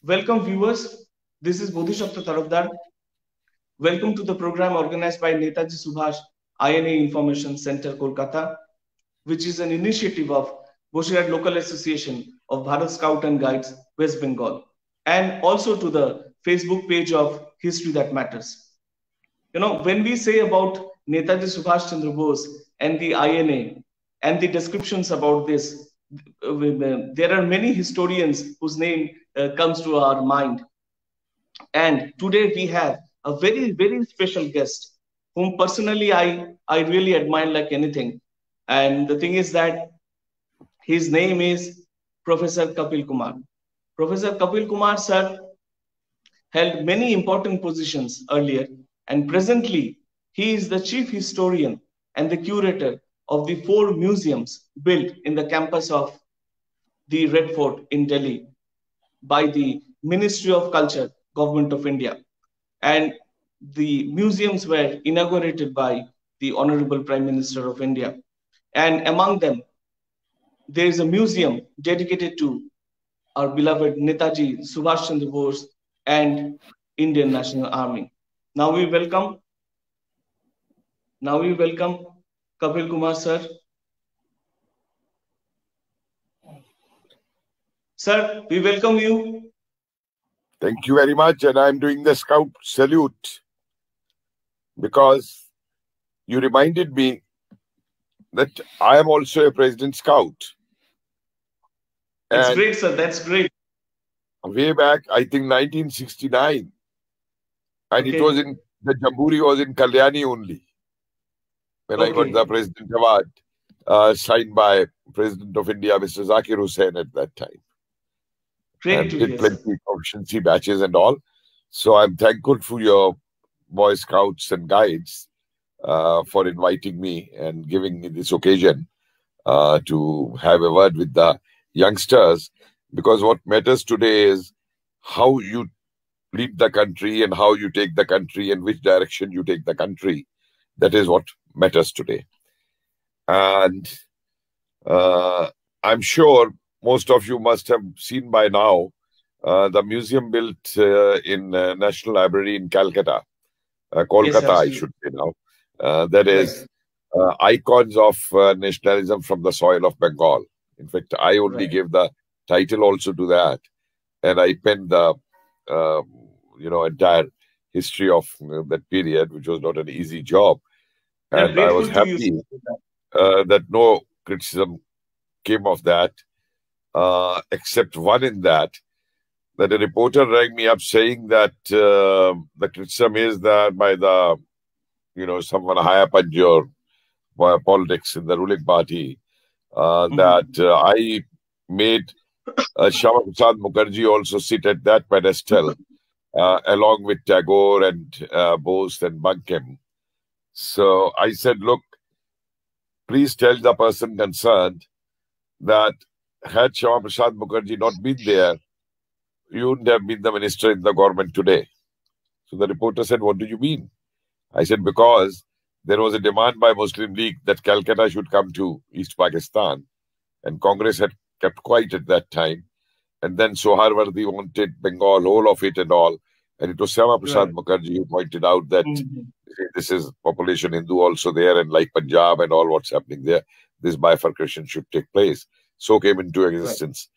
Welcome viewers. This is Bodhisattva Tarafdar. Welcome to the program organized by Netaji Subhash INA Information Center, Kolkata, which is an initiative of Boshirat Local Association of Bharat Scout and Guides, West Bengal, and also to the Facebook page of History That Matters. When we say about Netaji Subhash Chandra Bose and the INA and the descriptions about this, there are many historians whose name comes to our mind. And today we have a very, very special guest whom personally I really admire like anything. And the thing is that his name is Professor Kapil Kumar. Professor Kapil Kumar, sir, held many important positions earlier, and presently he is the chief historian and the curator of the 4 museums built in the campus of the Red Fort in Delhi by the Ministry of Culture, Government of India. And the museums were inaugurated by the Honorable Prime Minister of India. And among them, there is a museum dedicated to our beloved Netaji Subhash Chandra Bose and Indian National Army. Now we welcome Kapil Kumar, sir. Sir, we welcome you. Thank you very much. And I'm doing the Scout salute because you reminded me that I am also a President Scout. That's great, sir. That's great. Way back, I think 1969. And Okay. it was in, the Jamboree was in Kalyani only. When I got the President Award signed by President of India, Mr. Zakir Hussain at that time. Great to did hear, plenty of proficiency batches and all. So I'm thankful for your Boy Scouts and Guides for inviting me and giving me this occasion to have a word with the youngsters, because what matters today is how you lead the country and how you take the country and which direction you take the country. That is what matters today. And I'm sure most of you must have seen by now the museum built in National Library in Calcutta, Kolkata, yes, I should say now. That is icons of nationalism from the soil of Bengal. In fact, I only gave the title also to that, and I penned the entire history of that period, which was not an easy job. And I was happy that no criticism came of that, except one in that a reporter rang me up saying that the criticism is that by the, someone high up in your politics in the ruling party, that I made Shyama Prasad Mukherjee also sit at that pedestal along with Tagore and Bose and Bankim. So I said, look, please tell the person concerned that had Shyama Prasad Mukherjee not been there, you wouldn't have been the minister in the government today. So the reporter said, what do you mean? I said, because there was a demand by Muslim League that Calcutta should come to East Pakistan, and Congress had kept quiet at that time. And then Soharwardi wanted Bengal, whole of it and all. And it was Shyama Prasad Mukherjee who pointed out that this is population Hindu also there, and like Punjab and all what's happening there, this bifurcation should take place. So came into existence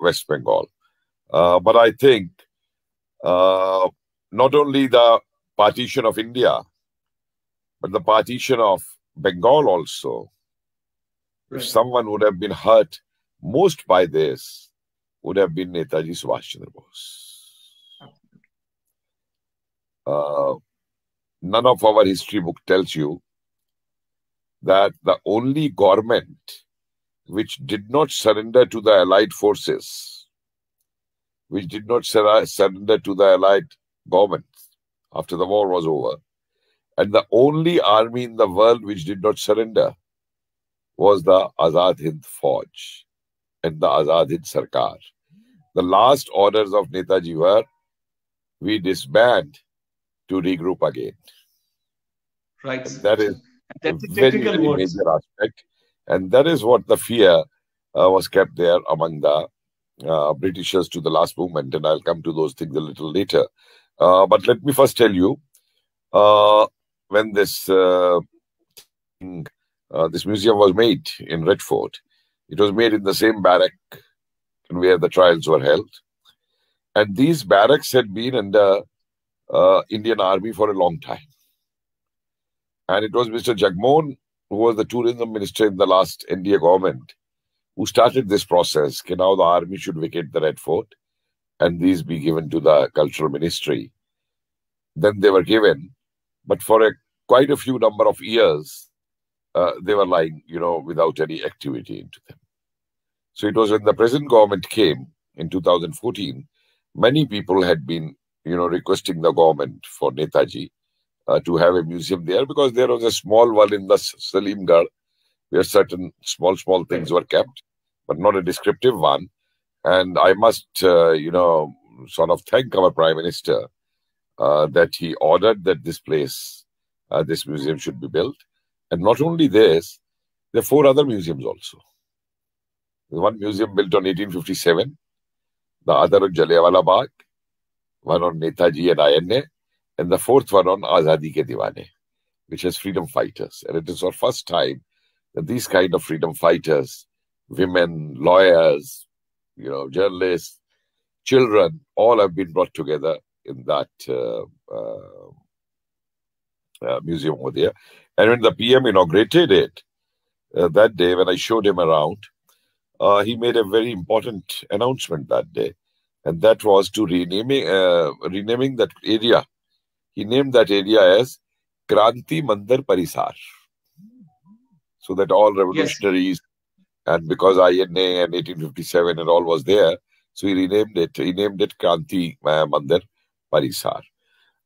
West Bengal. But I think not only the partition of India, but the partition of Bengal also. If someone would have been hurt most by this, would have been Netaji Subhash Chandra Bose. None of our history book tells you that the only government which did not surrender to the Allied forces, which did not surrender to the Allied government after the war was over, and the only army in the world which did not surrender was the Azad Hind Fauj and the Azad Hind Sarkar. The last orders of Netaji were, we disband to regroup again. Right. And that is a very, very major aspect. And that is what the fear was kept there among the Britishers to the last movement, and I'll come to those things a little later. But let me first tell you, when this museum was made in Red Fort, it was made in the same barrack where the trials were held. And these barracks had been under Indian Army for a long time. And it was Mr. Jagmohan, who was the tourism minister in the last NDA government, who started this process. Okay, now the army should vacate the Red Fort and these be given to the cultural ministry. Then they were given, but for quite a few number of years, they were lying, without any activity into them. So it was when the present government came in 2014, many people had been, requesting the government for Netaji to have a museum there, because there was a small one in the Salimgarh where certain small things were kept, but not a descriptive one. And I must, sort of thank our Prime Minister that he ordered that this place, this museum should be built. And not only this, there are 4 other museums also. There's one museum built on 1857, the other on Jallianwala Bagh, one on Netaji and INA, and the 4th one on Azadi Ke Diwane, which has freedom fighters. And it is our first time that these kind of freedom fighters, women, lawyers, journalists, children, all have been brought together in that museum over there. And when the PM inaugurated it, that day, when I showed him around, he made a very important announcement that day. And that was to renaming that area. He named that area as Kranti Mandir Parisar. So that all revolutionaries, and because INA and 1857 and all was there, so he renamed it. He named it Kranti Mandir Parisar.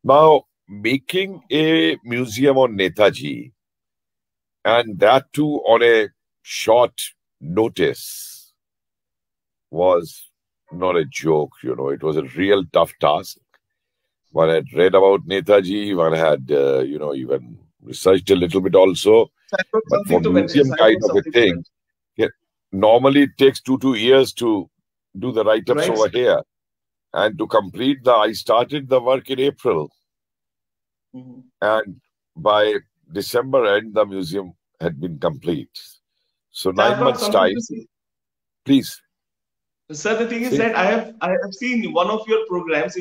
Now, making a museum on Netaji, and that too on a short notice, was not a joke. It was a real tough task. One had read about Netaji, one had, even researched a little bit also. But for museum kind of a thing, normally it takes 2 years to do the write-ups over here. And to complete I started the work in April. Mm-hmm. And by December end, the museum had been complete. So 9 months time. Please. Sir, the thing is that I have seen in one of your programs,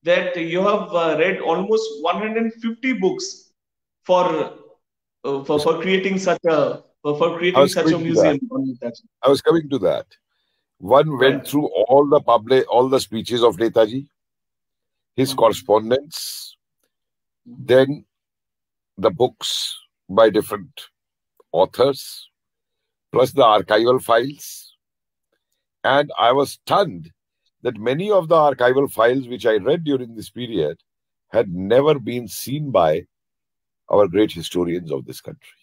that you have read almost 150 books for creating such a museum. I was coming to that. One went through all the speeches of Netaji, his correspondence, then the books by different authors, plus the archival files. And I was stunned that many of the archival files which I read during this period had never been seen by our great historians of this country.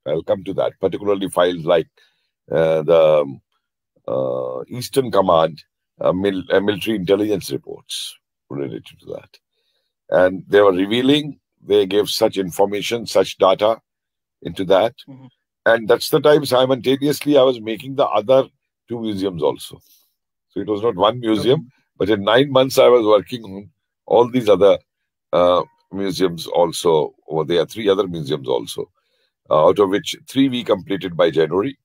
I'll come to that, particularly files like the Eastern Command military intelligence reports related to that. And they were revealing, they gave such information, such data into that. Mm-hmm. And that's the time simultaneously I was making the other 2 museums also. So it was not one museum, but in 9 months I was working on all these other museums also. Over there, 3 other museums also, out of which 3 we completed by January,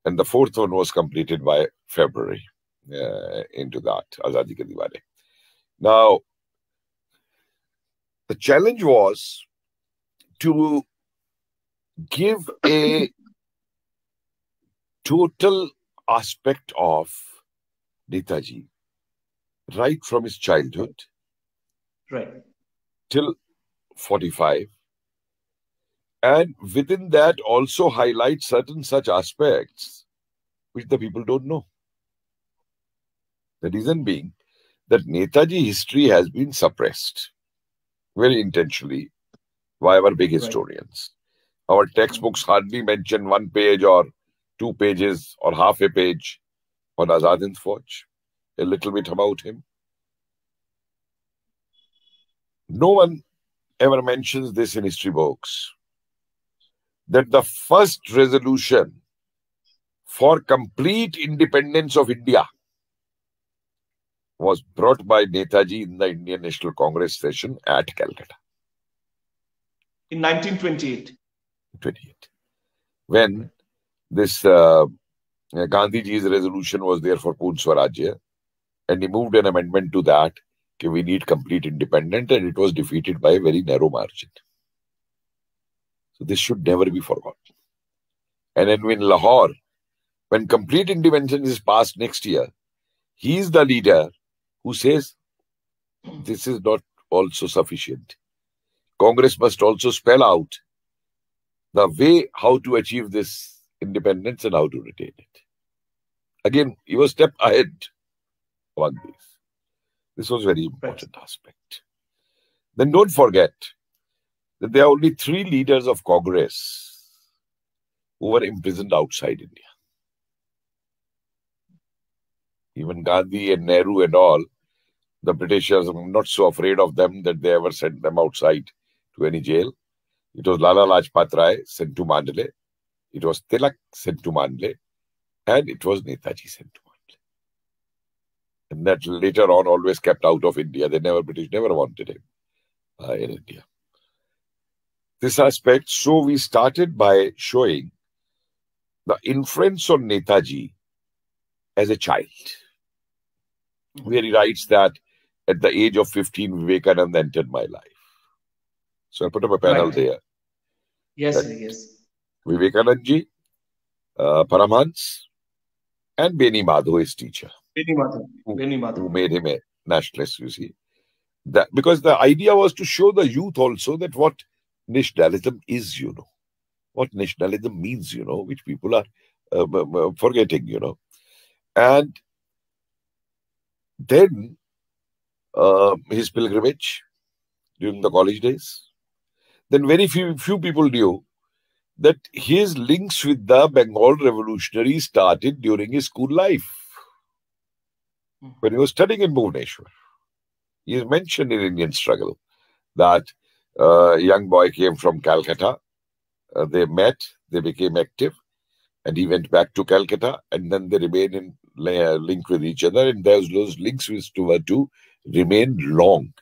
and the 4th one was completed by February into that, Azadi Ke Diwane. Now, the challenge was to give a total aspect of Netaji, right from his childhood, till 45, and within that also highlight certain such aspects which the people don't know. The reason being that Netaji history has been suppressed very intentionally by our big historians. Our textbooks hardly mention 1 page or 2 pages or half a page on Azad Hind Fauj, a little bit about him. No one ever mentions this in history books, that the first resolution for complete independence of India was brought by Netaji in the Indian National Congress session at Calcutta. In 1928. 28. When this Gandhiji's resolution was there for Poon Swarajya, and he moved an amendment to that, that we need complete independence, and it was defeated by a very narrow margin. So this should never be forgotten. And then in Lahore, when complete independence is passed next year, he is the leader who says, this is not also sufficient. Congress must also spell out the way how to achieve this independence and how to retain it. Again, he was a step ahead on this. This was a very important aspect. Then don't forget that there are only 3 leaders of Congress who were imprisoned outside India. Even Gandhi and Nehru and all, the Britishers were not so afraid of them that they ever sent them outside to any jail. It was Lala Lajpat Rai sent to Mandalay. It was Tilak sent to Mandalay. And it was Netaji sent to Mandalay. And that later on always kept out of India. British never wanted him in India. This aspect, so we started by showing the influence on Netaji as a child, where he writes that at the age of 15, Vivekananda entered my life. So I put up a panel there. Yes, yes. Vivekananda ji, Paramhans, and Beni Madho, his teacher. Beni Madho. Who made him a nationalist, you see. Because the idea was to show the youth also that what nationalism is, what nationalism means, which people are forgetting, And then his pilgrimage during the college days. Then very few people knew that his links with the Bengal revolutionaries started during his school life. When he was studying in Bhubaneswar, he is mentioned in Indian Struggle that a young boy came from Calcutta. They met, they became active, and he went back to Calcutta, and then they remained in link with each other, and those links were to remain long.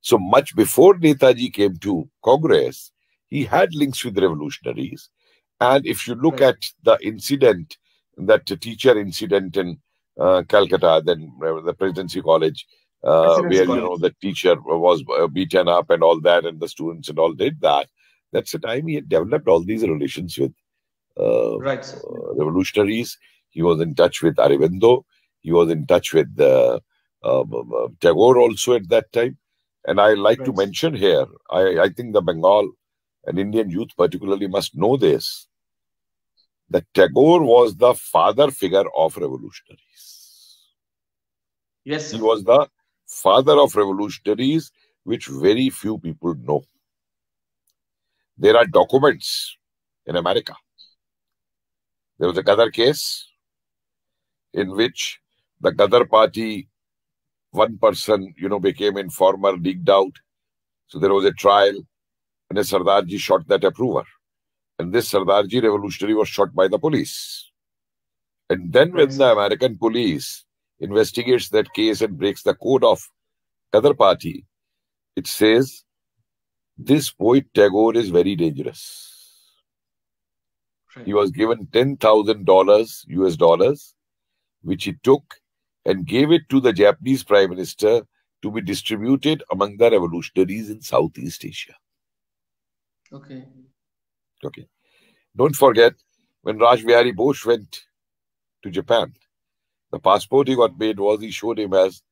So much before Netaji came to Congress, he had links with revolutionaries. And if you look at the incident, that teacher incident in Calcutta, then the Presidency College, where, the teacher was beaten up and all that, and the students and all did that, that's the time he had developed all these relations with revolutionaries. He was in touch with Aurobindo. He was in touch with Tagore also at that time. And I like to mention here, I think the Bengal and Indian youth particularly must know this, that Tagore was the father figure of revolutionaries. Yes, sir. He was the father of revolutionaries, which very few people know. There are documents in America. There was a Ghadar case in which the Ghadar party, one person, became informer, leaked out. So there was a trial, and a Sardarji shot that approver. And this Sardarji revolutionary was shot by the police. And then when the American police investigates that case and breaks the code of Ghadar party, it says, this poet Tagore is very dangerous. He was given $10,000 US dollars, which he took and gave it to the Japanese Prime Minister to be distributed among the revolutionaries in Southeast Asia. Okay. Don't forget, when Raj Bihari Bose went to Japan, the passport he got made was he showed him as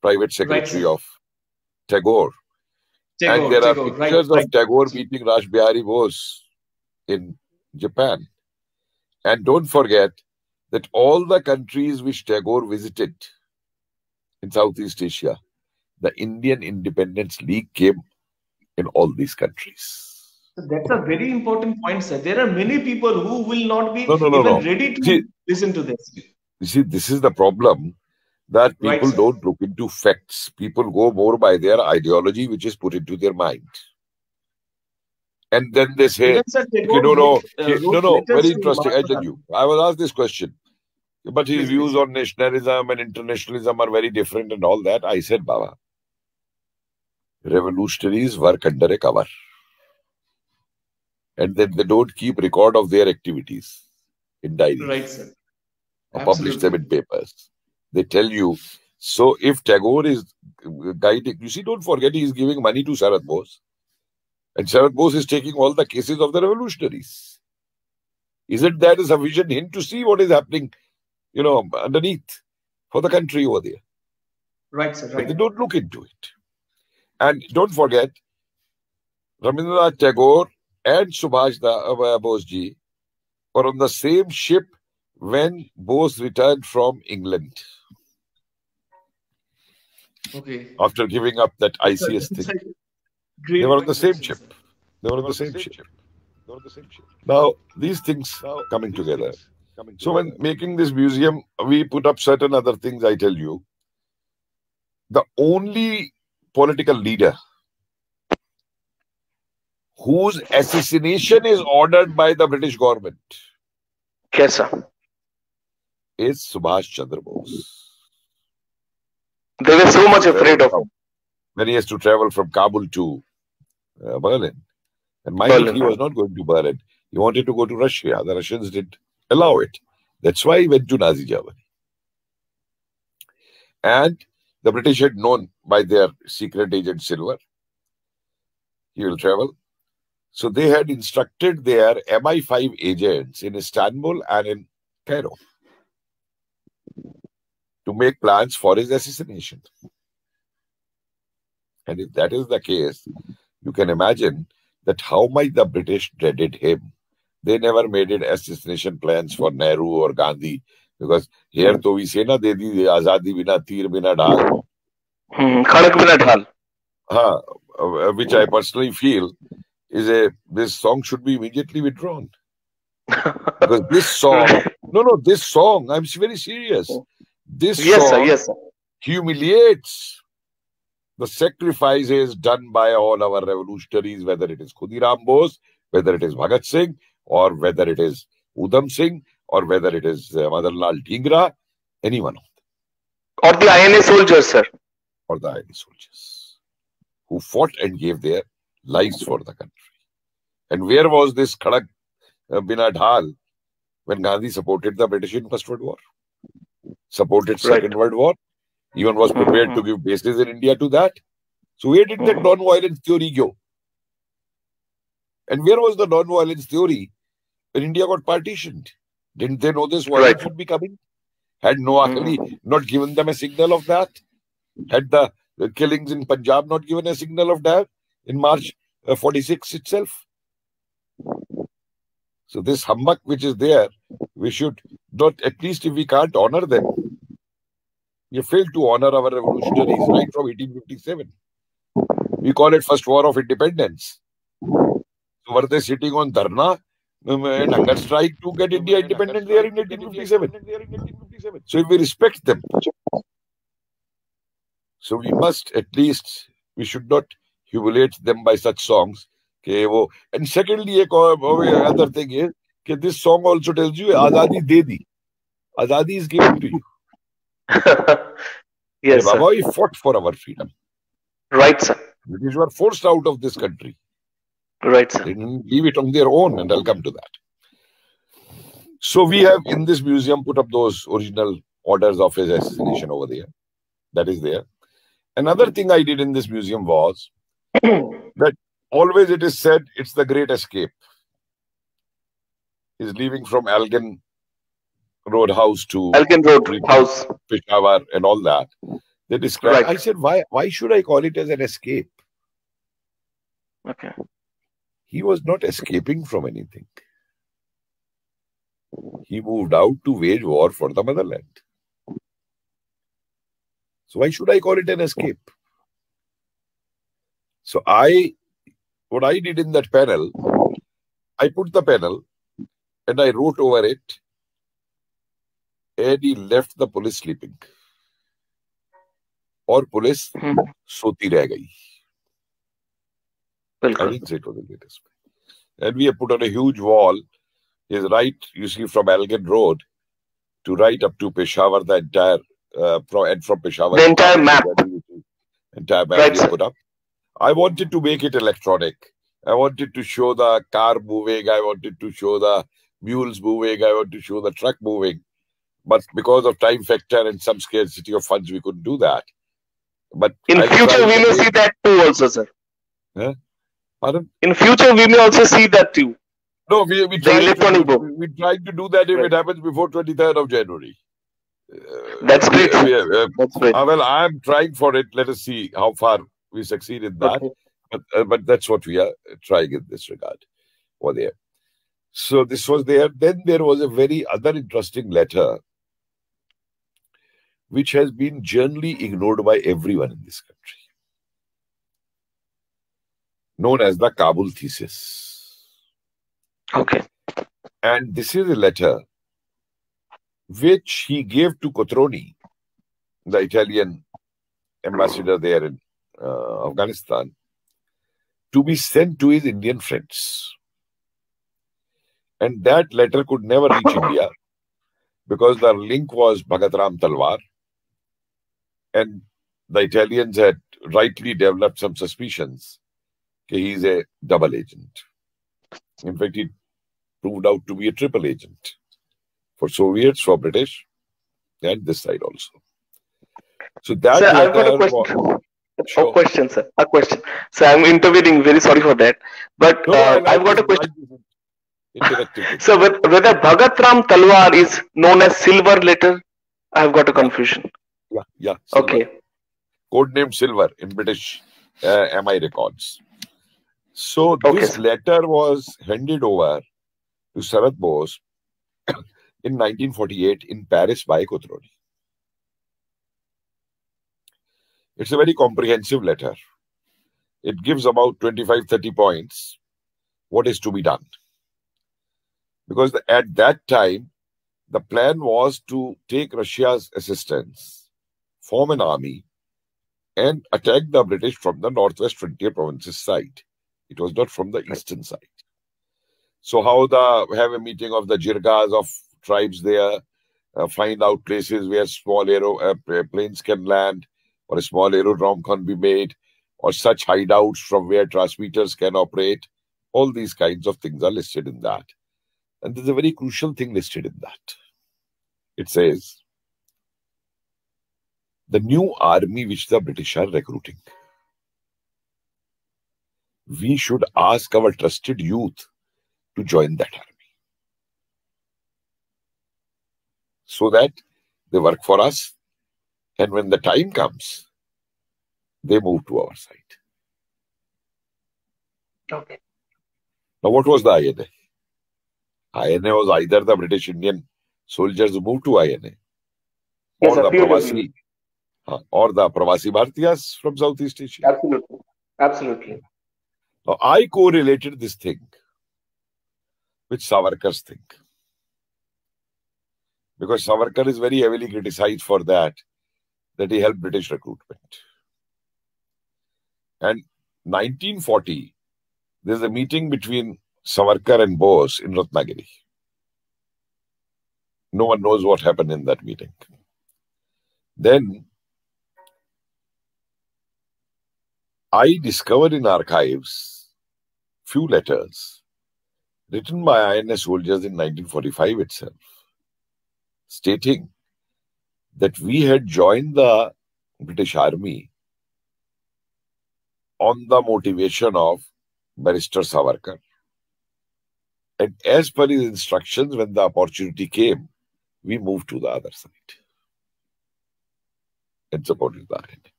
private secretary of Tagore. And there are pictures of Tagore meeting Raj Bihari Bose in Japan. And don't forget that all the countries which Tagore visited in Southeast Asia, the Indian Independence League came in all these countries. That's a very important point, sir. There are many people who will not be even ready to listen to this. You see, this is the problem, that people don't look into facts. People go more by their ideology, which is put into their mind. And then they say, no, very interesting. I tell you, I was asked this question, but his views on nationalism and internationalism are very different and all that. I said, Baba, revolutionaries work under a cover. And then they don't keep record of their activities in diaries. Right, sir. Or publish them in papers. They tell you. So if Tagore is guiding, you see, don't forget he is giving money to Sharad Bose. And Sharad Bose is taking all the cases of the revolutionaries. Isn't that a sufficient hint to see what is happening, underneath for the country over there? Right, sir. Right. But they don't look into it. And don't forget, Rabindranath Tagore and Subhash Bose-ji were on the same ship when Bose returned from England. Okay. After giving up that ICS thing. They were on the same ship. Now, these things coming together. So when making this museum, we put up certain other things, I tell you. The only political leader whose assassination is ordered by the British government yes, sir, is Subhash Chandra Bose. They were so much afraid of him. When he has to travel from Kabul to Berlin. And mind you, he was not going to Berlin. He wanted to go to Russia. The Russians didn't allow it. That's why he went to Nazi Germany. And the British had known by their secret agent Silver, he will travel. So they had instructed their MI5 agents in Istanbul and in Cairo to make plans for his assassination. And if that is the case, you can imagine that how much the British dreaded him. They never made it assassination plans for Nehru or Gandhi, because here to we say na de di azadi bina tir bina dhal. Khadak bina dhal. Which I personally feel is this song should be immediately withdrawn. Because this song, this song, I'm very serious. This song humiliates the sacrifices done by all our revolutionaries, whether it is Khudiram Bose, whether it is Bhagat Singh, or whether it is Udham Singh, or whether it is Madanlal Dhingra, anyone of them. Or the INA soldiers, sir. Or the INA soldiers who fought and gave their lives for the country. And where was this Khadak bina dhal when Gandhi supported the British in First World War? Supported Second World War? Even was prepared to give bases in India to that. So where did that non-violence theory go? And where was the non-violence theory when India got partitioned? Didn't they know this violence would be coming? Had Noah Ali not given them a signal of that? Had the killings in Punjab not given a signal of that in March 46 itself? So this humbug which is there, we should not, at least if we can't honor them, we failed to honor our revolutionaries right from 1857. We call it First War of Independence. So were they sitting on Dharna and hunger strike to get India independent there in 1857? So if we respect them, so we must at least, we should not humiliate them by such songs. And secondly, another thing is, this song also tells you, Azadi de di. Azadi is given to you. Yes, sir. Baba, we fought for our freedom. Right, sir. British were forced out of this country. Right, sir. They didn't leave it on their own, and I'll come to that. So we have in this museum put up those original orders of his assassination over there. That is there. Another thing I did in this museum was that always it is said it's the Great Escape. He's leaving from Elgin Road House to Elgin Road House, Peshawar, and all that. They describe. I said, why should I call it as an escape? Okay. He was not escaping from anything. He moved out to wage war for the motherland. So why should I call it an escape? So what I did in that panel, I put the panel and I wrote over it, and he left the police sleeping. Or police soti reh gayi. I didn't say it was the greatest. And we have put on a huge wall. Is right, you see, from Elgin Road to right up to Peshawar, the entire, and from Peshawar, the entire map. Entire map we put up. I wanted to make it electronic. I wanted to show the car moving. I wanted to show the mules moving. I wanted to show the truck moving. But because of time factor and some scarcity of funds, we couldn't do that. But in future, we may see that too also, sir. Huh? Pardon? In future, we may also see that too. No, we try to do that if it happens before 23rd of January. That's great. That's great. Well, I'm trying for it. Let us see how far we succeed in that. Okay. But that's what we are trying in this regard over there. So this was there. Then there was a very other interesting letter which has been generally ignored by everyone in this country, known as the Kabul Thesis. Okay. And this is a letter which he gave to Cotroni, the Italian ambassador there in Afghanistan, to be sent to his Indian friends. And that letter could never reach India because the link was Bhagat Ram Talwar. And the Italians had rightly developed some suspicions that he's a double agent. In fact, he proved out to be a triple agent for Soviets, for British, and this side also. So that sir, I've got a question. Sure. A question, sir. A question. So I'm intervening. Very sorry for that. But I've got a question. So whether Bhagat Ram Talwar is known as silver letter, I've got a confusion. Yeah. Silver. Okay. Codename Silver in British MI records. So this letter was handed over to Sarat Bose in 1948 in Paris by Cotroni. It's a very comprehensive letter. It gives about 25-30 points what is to be done. Because at that time, the plan was to take Russia's assistance, form an army, and attack the British from the northwest frontier provinces side. It was not from the eastern side. So have a meeting of the jirgas of tribes there, find out places where small planes can land, or a small aerodrome can be made, or such hideouts from where transmitters can operate. All these kinds of things are listed in that. And there's a very crucial thing listed in that. It says, the new army which the British are recruiting, we should ask our trusted youth to join that army, so that they work for us, and when the time comes, they move to our side. Okay. Now, what was the INA? INA was either the British Indian soldiers who moved to INA, or the Pravasi Bhartiyas from Southeast Asia. Absolutely. Now, I correlated this thing with Savarkar's thing, because Savarkar is very heavily criticized for that he helped British recruitment. And 1940, there's a meeting between Savarkar and Bose in Ratnagiri. No one knows what happened in that meeting. Then I discovered in archives few letters written by INA soldiers in 1945 itself, stating that we had joined the British Army on the motivation of Barrister Savarkar. And as per his instructions, when the opportunity came, we moved to the other side and supported the INA.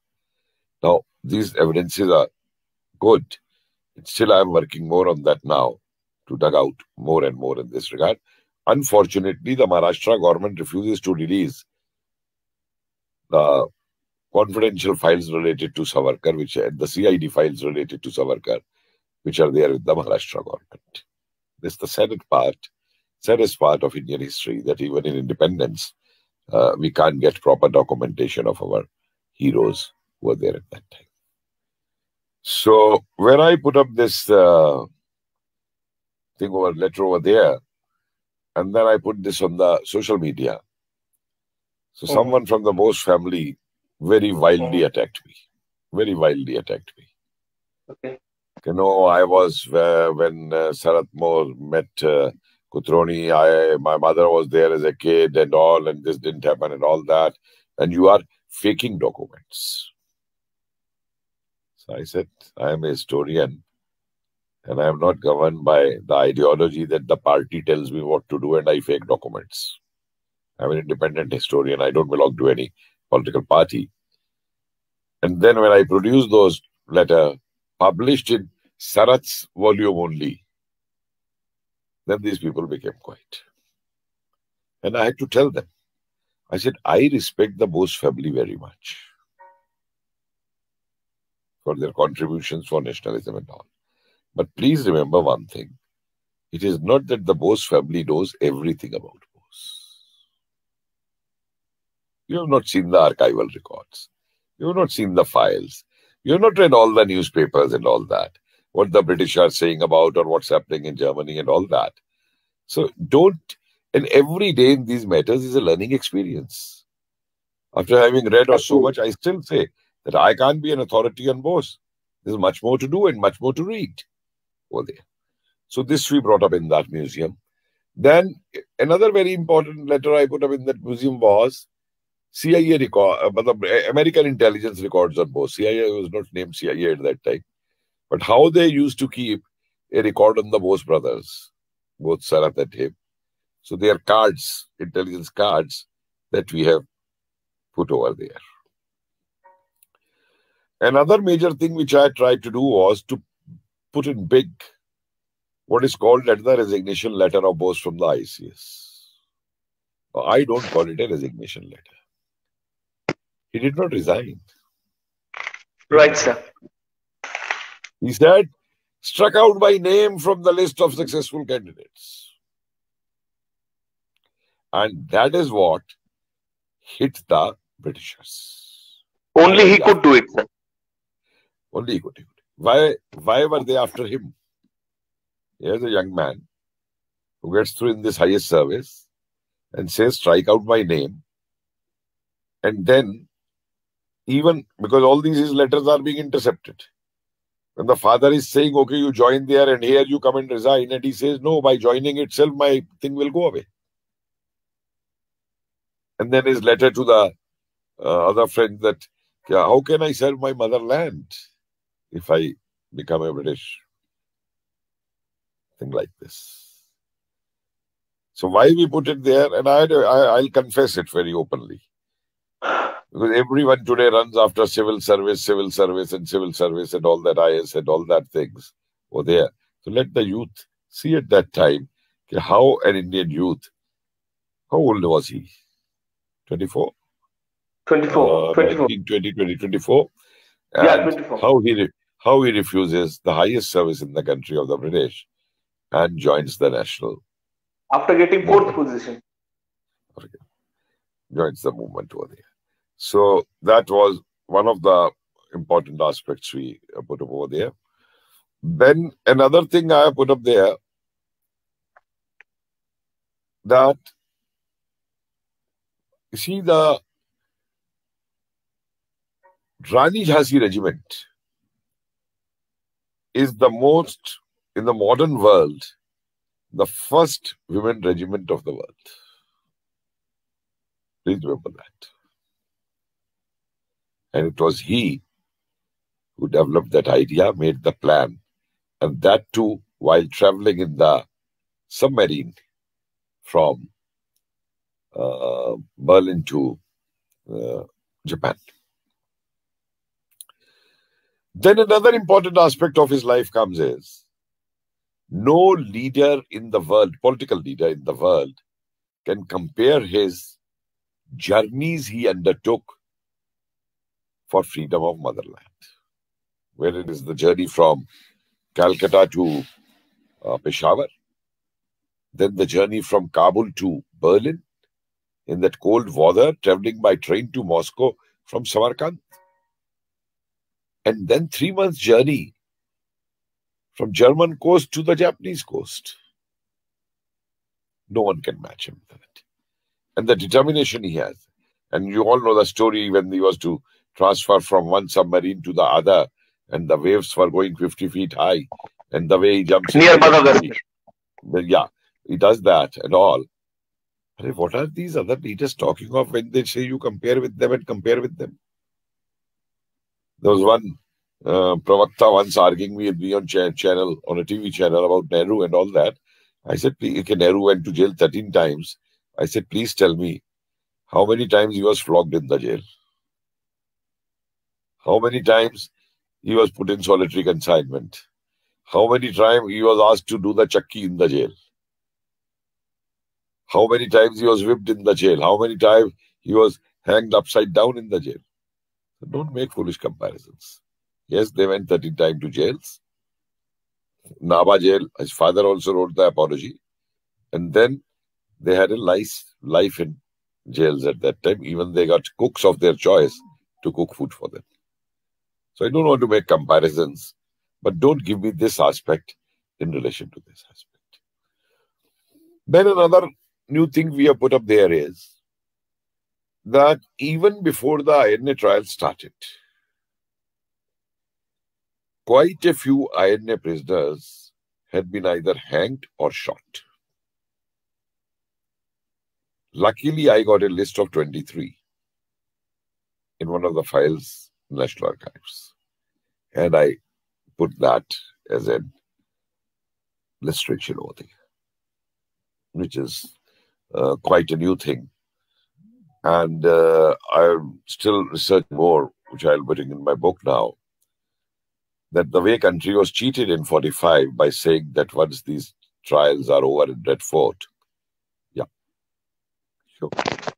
Now, these evidences are good. Still, I am working more on that now to dug out more and more in this regard. Unfortunately, the Maharashtra government refuses to release the confidential files related to Savarkar, the CID files related to Savarkar, which are there with the Maharashtra government. This is the saddest part of Indian history, that even in independence, we can't get proper documentation of our heroes who were there at that time. So when I put up this letter over there. And then I put this on the social media. So someone from the Bose family very wildly attacked me. Very wildly attacked me. Okay. You know, I was when Sarath More met Kutroni, my mother was there as a kid and all, and this didn't happen and all that. And you are faking documents. So I said, I am a historian and I am not governed by the ideology that the party tells me what to do and I fake documents. I'm an independent historian. I don't belong to any political party. And then when I produced those letters, published in Sarath's volume only, then these people became quiet. And I had to tell them. I said, I respect the Bose family very much for their contributions for nationalism and all. But please remember one thing. It is not that the Bose family knows everything about Bose. You have not seen the archival records. You have not seen the files. You have not read all the newspapers and all that. What the British are saying about or what's happening in Germany and all that. So and every day in these matters is a learning experience. After having read or so much, I still say that I can't be an authority on Bose. There's much more to do and much more to read over there. So this we brought up in that museum. Then another very important letter I put up in that museum was CIA record, American intelligence records on Bose. CIA was not named CIA at that time. But how they used to keep a record on the Bose brothers, both Sarath and him. So they are cards, intelligence cards that we have put over there. Another major thing which I tried to do was to put in big what is called as the resignation letter of Bose from the ICS. I don't call it a resignation letter. He did not resign. Right, sir. He said, struck out by name from the list of successful candidates. And that is what hit the Britishers. Only he could do it, sir. Only he could do it. Why were they after him? Here's a young man who gets through in this highest service and says, strike out my name. And then, even because all these letters are being intercepted. When the father is saying, okay, you join there and here you come and resign. And he says, no, by joining itself, my thing will go away. And then his letter to the other friend that, how can I serve my motherland if I become a British? Thing like this. So why we put it there? And I'll confess it very openly. Because everyone today runs after civil service and all that IS and all that things over there. So let the youth see at that time how an Indian youth, how old was he? 24? 24. 24. Yeah, 24. How he refuses the highest service in the country of the British and joins the national. After getting fourth position. Okay. Joins the movement over there. So that was one of the important aspects we put up over there. Then another thing I put up there, that you see the Rani Jhansi regiment is the most, in the modern world, the first women regiment of the world. Please remember that. And it was he who developed that idea, made the plan. And that too, while traveling in the submarine from Berlin to Japan. Then another important aspect of his life comes is, no leader in the world, political leader in the world, can compare his journeys he undertook for freedom of motherland. Where it is the journey from Calcutta to Peshawar, then the journey from Kabul to Berlin, in that cold weather, traveling by train to Moscow from Samarkand. And then 3 months journey from German coast to the Japanese coast. No one can match him with it. And the determination he has. And you all know the story when he was to transfer from one submarine to the other, and the waves were going 50 feet high, and the way he jumps near Madagascar. Yeah, he does that and all. What are these other leaders talking of when they say you compare with them and compare with them? There was one Pravakta once arguing with me on channel, on a TV channel about Nehru and all that. I said, Nehru went to jail 13 times. I said, please tell me, how many times he was flogged in the jail? How many times he was put in solitary confinement? How many times he was asked to do the chakki in the jail? How many times he was whipped in the jail? How many times he was hanged upside down in the jail? So don't make foolish comparisons. Yes, they went 13 times to jails. Naba jail, his father also wrote the apology. And then they had a life in jails at that time. Even they got cooks of their choice to cook food for them. So I don't want to make comparisons, but don't give me this aspect in relation to this aspect. Then another new thing we have put up there is that even before the INA trial started, quite a few INA prisoners had been either hanged or shot. Luckily, I got a list of 23 in one of the files in National Archives. And I put that as a restriction over there, which is quite a new thing. And I'm still researching more, which I'll be putting in my book now, that the way country was cheated in 45 by saying that once these trials are over in Red Fort. Yeah. Sure.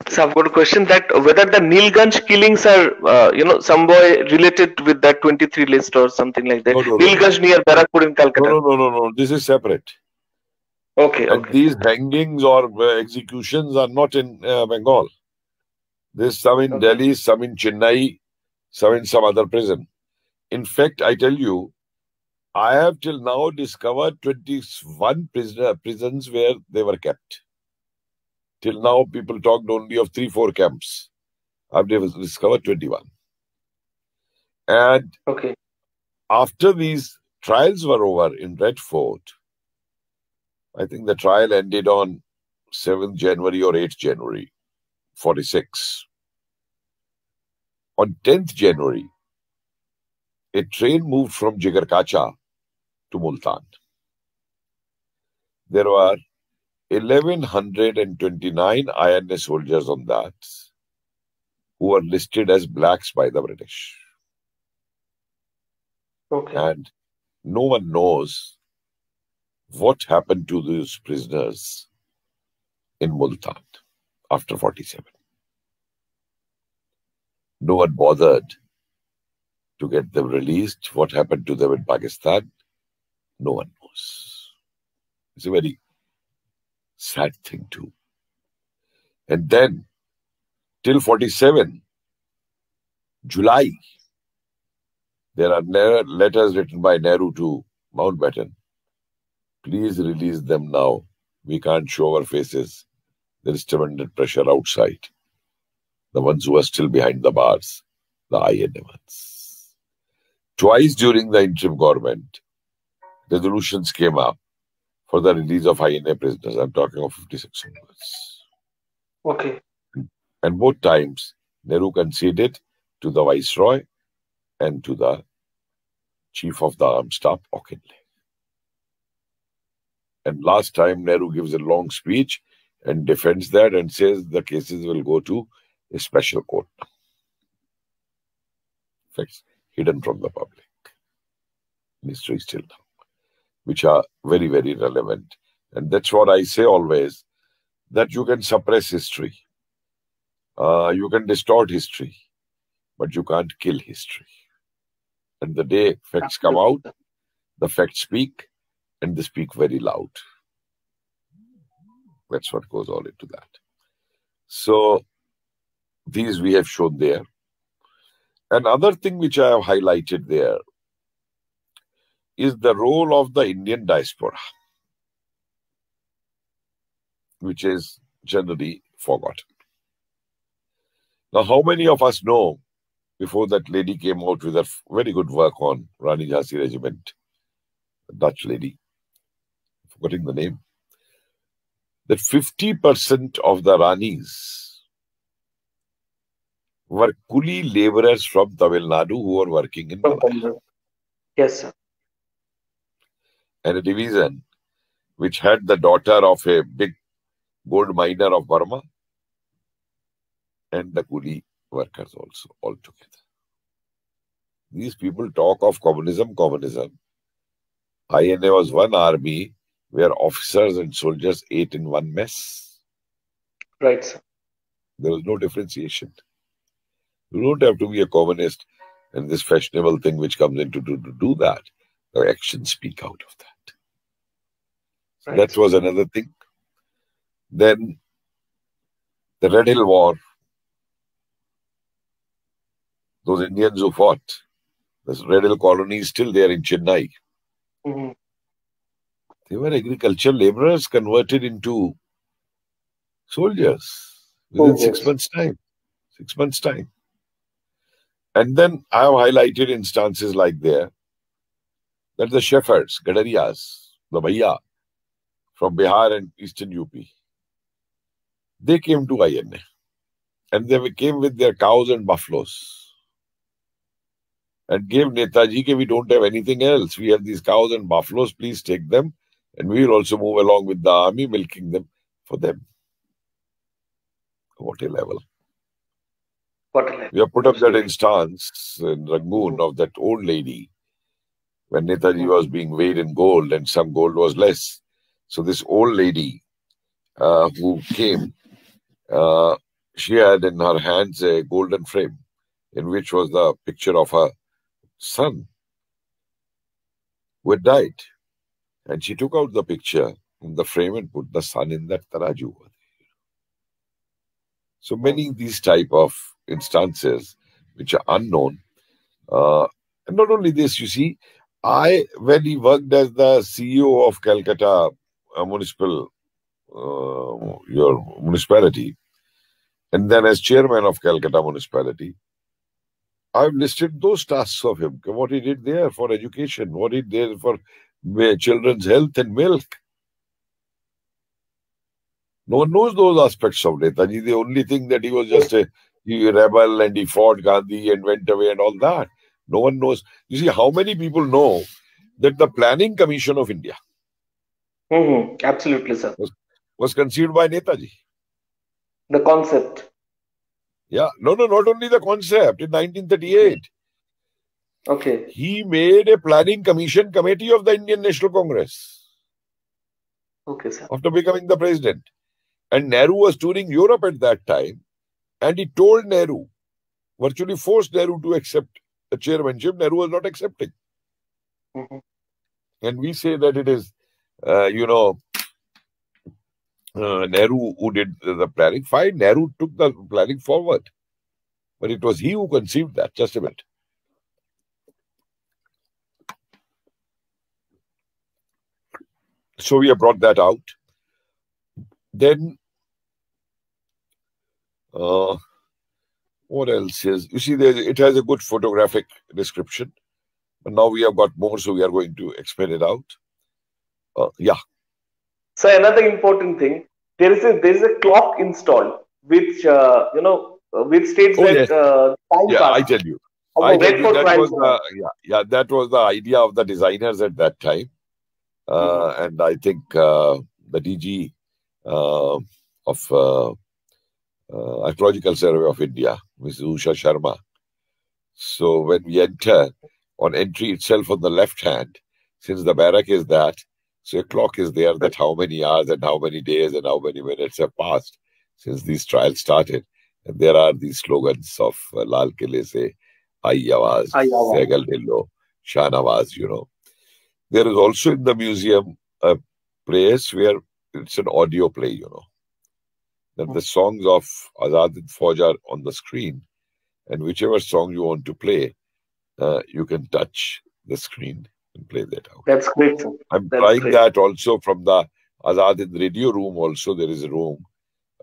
So I've got a question that whether the Nilganj killings are, some boy related with that 23 list or something like that. No, Nilganj near Barakpur in Calcutta. No. This is separate. Okay. And these hangings or executions are not in Bengal. There's some in Delhi, some in Chennai, some in some other prison. In fact, I tell you, I have till now discovered 21 prisons where they were kept. Till now, people talked only of 3-4 camps. I've discovered 21. And after these trials were over in Red Fort, I think the trial ended on 7th January or 8th January, 46. On 10th January, a train moved from Jigarkacha to Multan. There were 1,129 INA soldiers on that who were listed as blacks by the British. And no one knows what happened to those prisoners in Multan after 47. No one bothered to get them released. What happened to them in Pakistan? No one knows. It's a very sad thing too. And then, till 47, July, there are letters written by Nehru to Mountbatten. Please release them now. We can't show our faces. There is tremendous pressure outside. The ones who are still behind the bars, the INA ones. Twice during the interim government, resolutions came up for the release of INA prisoners. I'm talking of 56 onwards. And both times, Nehru conceded to the Viceroy and to the Chief of the Armed Staff, Auchinleck. And last time, Nehru gives a long speech and defends that and says the cases will go to a special court. Facts hidden from the public. Mystery still now, which are very, very relevant. And that's what I say always, that you can suppress history. You can distort history, but you can't kill history. And the day facts come out, the facts speak, and they speak very loud. That's what goes all into that. So, these we have shown there. Another thing which I have highlighted there is the role of the Indian diaspora. which is generally forgotten. Now, how many of us know, before that lady came out with a very good work on Rani Jhansi Regiment, a Dutch lady, forgetting the name, that 50% of the Ranis were coolie laborers from Tamil Nadu who were working in Malaya. Yes, sir. And a division which had the daughter of a big gold miner of Burma and the coolie workers also, all together. These people talk of communism. INA was one army where officers and soldiers ate in one mess. Right, sir. There was no differentiation. You don't have to be a communist and this fashionable thing which comes into to do that. The actions speak out of that. Right. That was another thing. Then the Red Hill War. Those Indians who fought, this Red Hill colony is still there in Chennai. Mm-hmm. They were agricultural laborers converted into soldiers within 6 months' time. 6 months' time. And then I have highlighted instances like there that the shepherds, Gadariyas, the Bhaiya from Bihar and Eastern UP, they came to INA and they came with their cows and buffaloes and gave Netaji that we don't have anything else. We have these cows and buffaloes, please take them. And we will also move along with the army, milking them for them. What a level. What a level. We have put up that instance in Rangoon of that old lady when Netaji was being weighed in gold and some gold was less. So this old lady who came, she had in her hands a golden frame in which was the picture of her son who had died. And she took out the picture in the frame and put the son in that taraju. So many these type of instances which are unknown. And not only this, you see, when he worked as the CEO of Calcutta municipality, and then as chairman of Calcutta municipality, I've listed those tasks of him, what he did there for education, what he did for children's health and milk. No one knows those aspects of Netaji. The only thing that he was just a rebel and he fought Gandhi and went away and all that. No one knows. You see, how many people know that the Planning Commission of India absolutely, sir, was conceived by Netaji? The concept. Yeah, no, not only the concept. In 1938, okay, he made a planning commission committee of the Indian National Congress. Okay, sir. After becoming the president. And Nehru was touring Europe at that time. And he told Nehru, virtually forced Nehru to accept the chairmanship. Nehru was not accepting. And we say that it is, Nehru who did the planning. Fine, Nehru took the planning forward. But it was he who conceived that. Just a minute. So we have brought that out. Then, what else is? You see, it has a good photographic description. But now we have got more, so we are going to expand it out. Yeah. So another important thing, there is a clock installed, which which states that time pass. I tell you. That was the idea of the designers at that time. And I think the DG of Archaeological Survey of India, Ms. Usha Sharma. So when we enter, on entry itself on the left hand, since the barrack is that, so a clock is there that how many hours and how many days and how many minutes have passed since these trials started. And there are these slogans of Lal Kile se, Aayi Awaaz, Saigal Dillo, Shan Awaaz, There is also in the museum a place where it's an audio play, That the songs of Azad and Fauj are on the screen. And whichever song you want to play, you can touch the screen and play that out. That's great. I'm trying that also from the Azad in the radio room also, there is a room.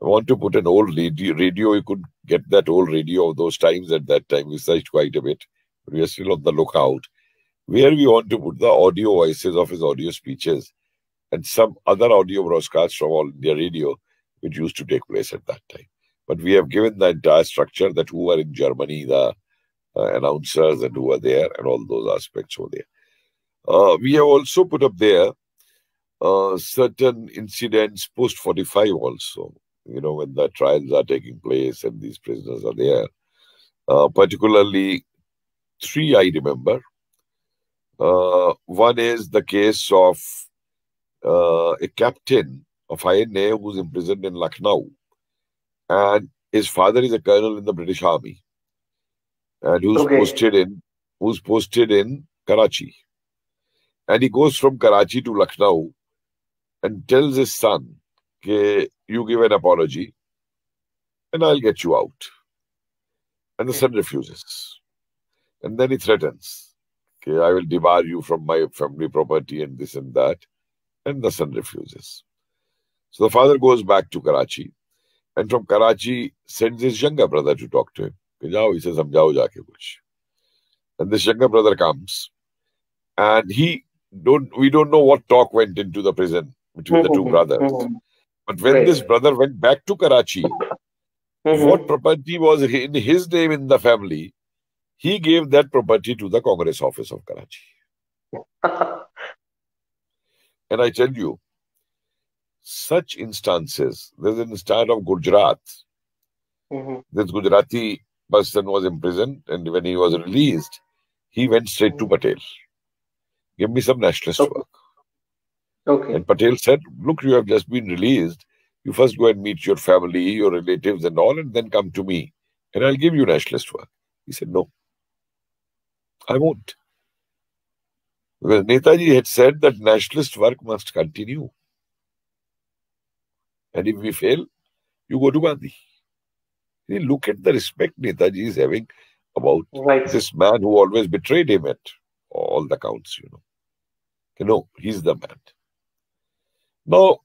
I want to put an old radio. You could get that old radio of those times at that time. We searched quite a bit. But we are still on the lookout. Where we want to put the audio voices of his audio speeches and some other audio broadcasts from All India Radio, which used to take place at that time. But we have given the entire structure, that who are in Germany, the announcers and who are there, and all those aspects over there. We have also put up there certain incidents post 45 also, when the trials are taking place and these prisoners are there. Particularly 3 I remember. One is the case of a captain of INA who's imprisoned in Lucknow, and his father is a colonel in the British Army, and who's posted in Karachi, and he goes from Karachi to Lucknow and tells his son, "Okay, you give an apology, and I'll get you out." And the son refuses, and then he threatens, "Okay, I will debar you from my family property and this and that," and the son refuses. So the father goes back to Karachi, and from Karachi sends his younger brother to talk to him. He says, "Samjhao jaake kuch." And this younger brother comes, and we don't know what talk went into the prison between the 2 brothers. But when this brother went back to Karachi, what property was in his name in the family, he gave that property to the Congress office of Karachi. And I tell you, such instances, there's an instance of Gujarat. This Gujarati person was imprisoned, and when he was released, he went straight to Patel. "Give me some nationalist work." And Patel said, "Look, you have just been released. You first go and meet your family, your relatives and all, and then come to me, and I'll give you nationalist work." He said, "No, I won't." Because Netaji had said that nationalist work must continue. And if we fail, you go to Gandhi. Look at the respect Netaji is having about this man who always betrayed him at all the counts, he's the man. Now,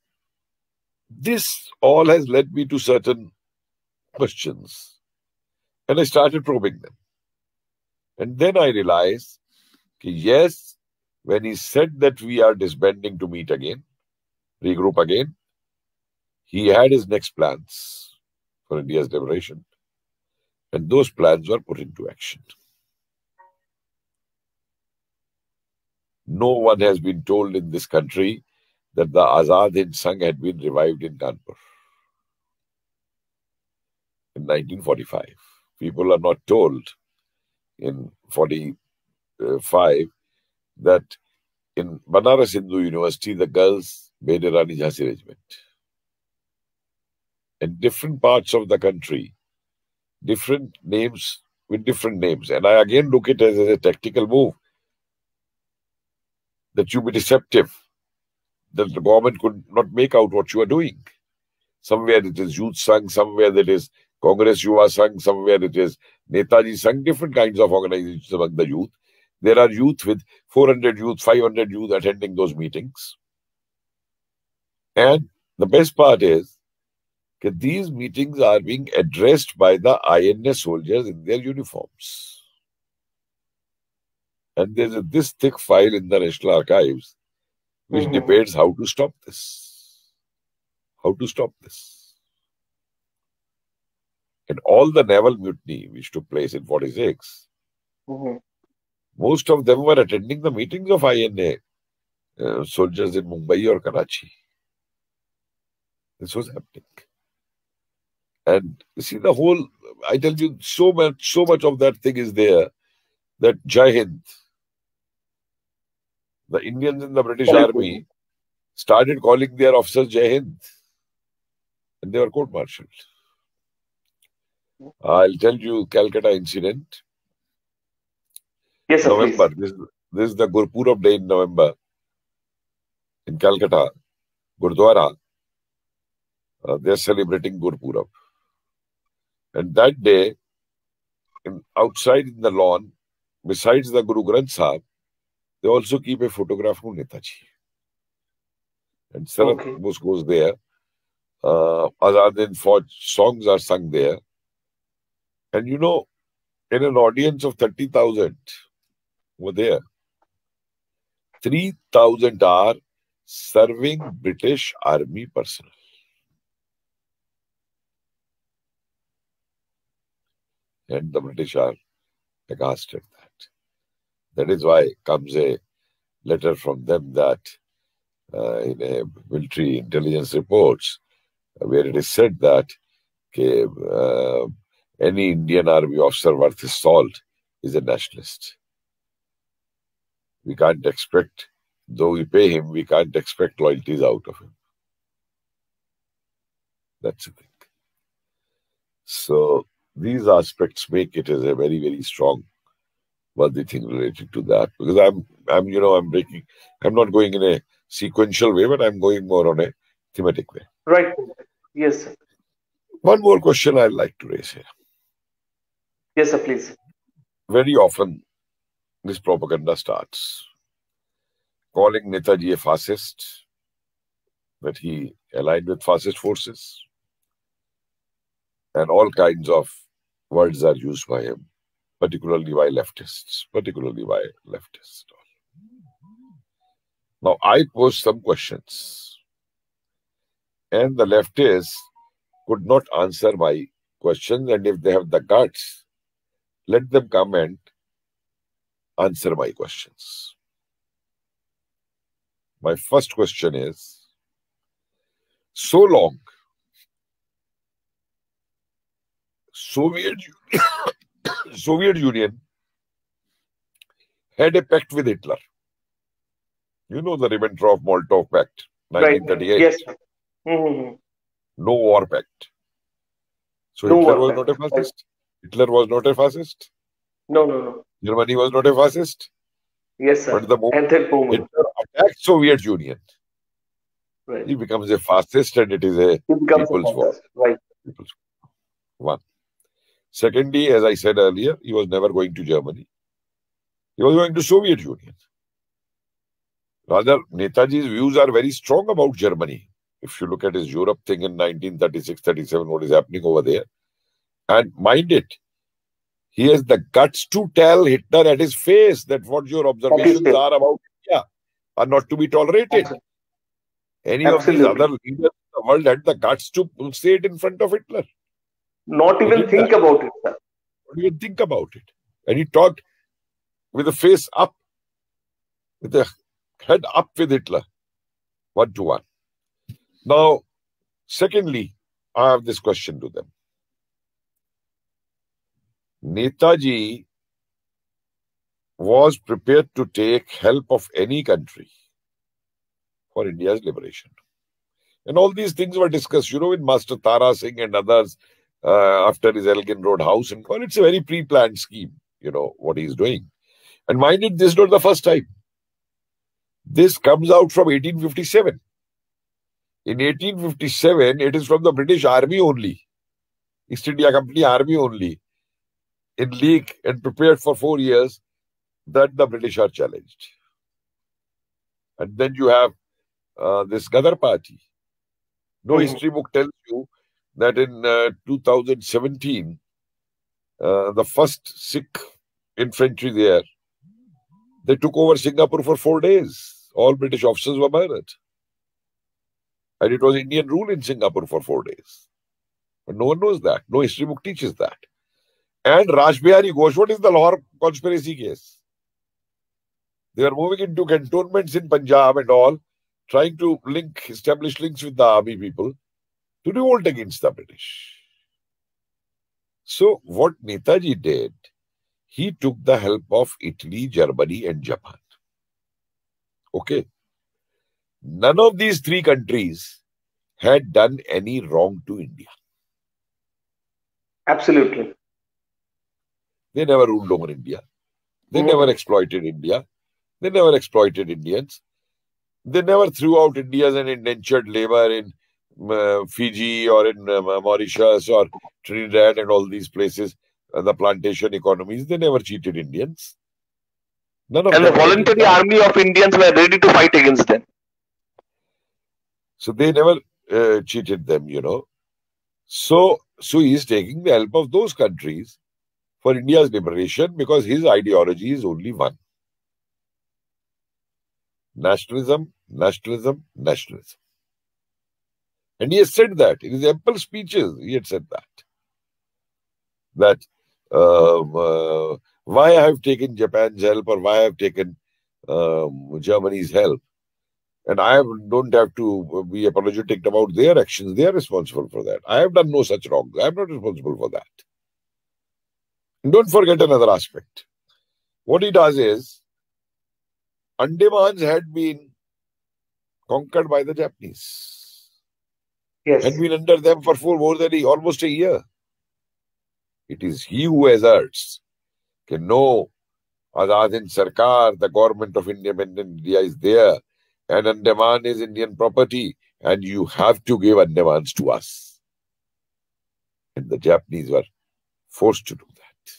this all has led me to certain questions, and I started probing them. And then I realized, yes, when he said that we are disbanding to meet again, regroup again, he had his next plans for India's liberation. And those plans were put into action. No one has been told in this country that the Azad Hind Sangh had been revived in Kanpur in 1945. People are not told in 45 that in Banaras Hindu University, the girls made a Rani Jhansi regiment. In different parts of the country, different names with different names. And I again look at it as a tactical move, that you be deceptive, that the government could not make out what you are doing. Somewhere it is Youth Sangh, somewhere it is Congress Yuva Sangh, somewhere it is Netaji Sangh, different kinds of organizations among the youth. There are youth with 400 youth, 500 youth attending those meetings. And the best part is that these meetings are being addressed by the INA soldiers in their uniforms. And there's this thick file in the National Archives which debates how to stop this. How to stop this. And all the naval mutiny which took place in 46, most of them were attending the meetings of INA soldiers in Mumbai or Karachi. This was happening. And you see the whole, I tell you, so much of that thing is there, that Jai Hind, the Indians in the British Army started calling their officers Jai Hind, and they were court-martialed. I'll tell you Calcutta incident. Yes, sir, November. This is the Gurpurab Day in November. In Calcutta, Gurdwara, they are celebrating Gurpurab. And that day, outside in the lawn, besides the Guru Granth Sahib, they also keep a photograph of Netaji. And Sarat Bose goes there. Azad-Hind Fauj songs are sung there. And you know, in an audience of 30,000 over there, 3,000 are serving British Army personnel. And the British are aghast at that. That is why comes a letter from them that in a military intelligence reports, where it is said that any Indian army officer worth his salt is a nationalist. We can't expect, though we pay him, we can't expect loyalties out of him. That's the thing. So these aspects make it as a very, very strong, worthy thing related to that. Because I'm not going in a sequential way, but I'm going more on a thematic way. Right. Yes, sir. One more question I'd like to raise here. Yes, sir, please. Very often, this propaganda starts calling Netaji a fascist, that he aligned with fascist forces, and all kinds of words are used by him, particularly by leftists. Now, I posed some questions, and the leftists could not answer my questions, and if they have the guts, let them come and answer my questions. My first question is, so long Soviet Union had a pact with Hitler. You know the Ribbentrop-Molotov Pact, 1938. Right. Yes. Mm-hmm. No war pact. So no Hitler was not a fascist? Hitler was not a fascist? No. Germany was not a fascist? Yes, sir. But the moment Hitler attacked Soviet Union, right, he becomes a fascist, and it is a people's war. Right. One. Secondly, as I said earlier, he was never going to Germany. He was going to Soviet Union. Rather, Netaji's views are very strong about Germany. If you look at his Europe thing in 1936-37, what is happening over there. And mind it, he has the guts to tell Hitler at his face that what your observations are about India are not to be tolerated. Any of these other leaders in the world had the guts to say it in front of Hitler. Not even think about it, sir. Not even think about it. And he talked with the face up, with the head up with Hitler, 1-to-1. Now, secondly, I have this question to them. Netaji was prepared to take help of any country for India's liberation. And all these things were discussed, with Master Tara Singh and others after his Elgin Road house. And it's a very pre-planned scheme, what he's doing. And mind it, this is not the first time. This comes out from 1857. In 1857, it is from the British Army only, East India Company Army only, in league and prepared for 4 years, that the British are challenged. And then you have this Gadar Party. No history book tells you that in 2017, the first Sikh infantry there, they took over Singapore for 4 days. All British officers were murdered. And it was Indian rule in Singapore for 4 days. But no one knows that. No history book teaches that. And Raj Bihari Ghosh, what is the Lahore conspiracy case? They are moving into cantonments in Punjab and all, trying to establish links with the army people to revolt against the British. So what Netaji did, he took the help of Italy, Germany and Japan. Okay. None of these three countries had done any wrong to India. Absolutely. They never ruled over India. They never exploited India. They never exploited Indians. They never threw out Indians and indentured labor in Fiji or in Mauritius or Trinidad and all these places, the plantation economies. They never cheated Indians. None of them. And the voluntary army of Indians were ready to fight against them. So they never cheated them, you know. So he is taking the help of those countries for India's liberation because his ideology is only one. Nationalism, nationalism, nationalism. And he has said that. In his ample speeches, he had said that. Why I have taken Japan's help or why I have taken Germany's help. And I don't have to be apologetic about their actions. They are responsible for that. I have done no such wrong. I am not responsible for that. And don't forget another aspect. What he does is, Andamans had been conquered by the Japanese. Yes. Had been under them for more than almost a year. It is he who asserts that no, Azad Hind Sarkar, the government of independent India is there, and Andaman is Indian property, and you have to give Andamans to us. And the Japanese were forced to do that.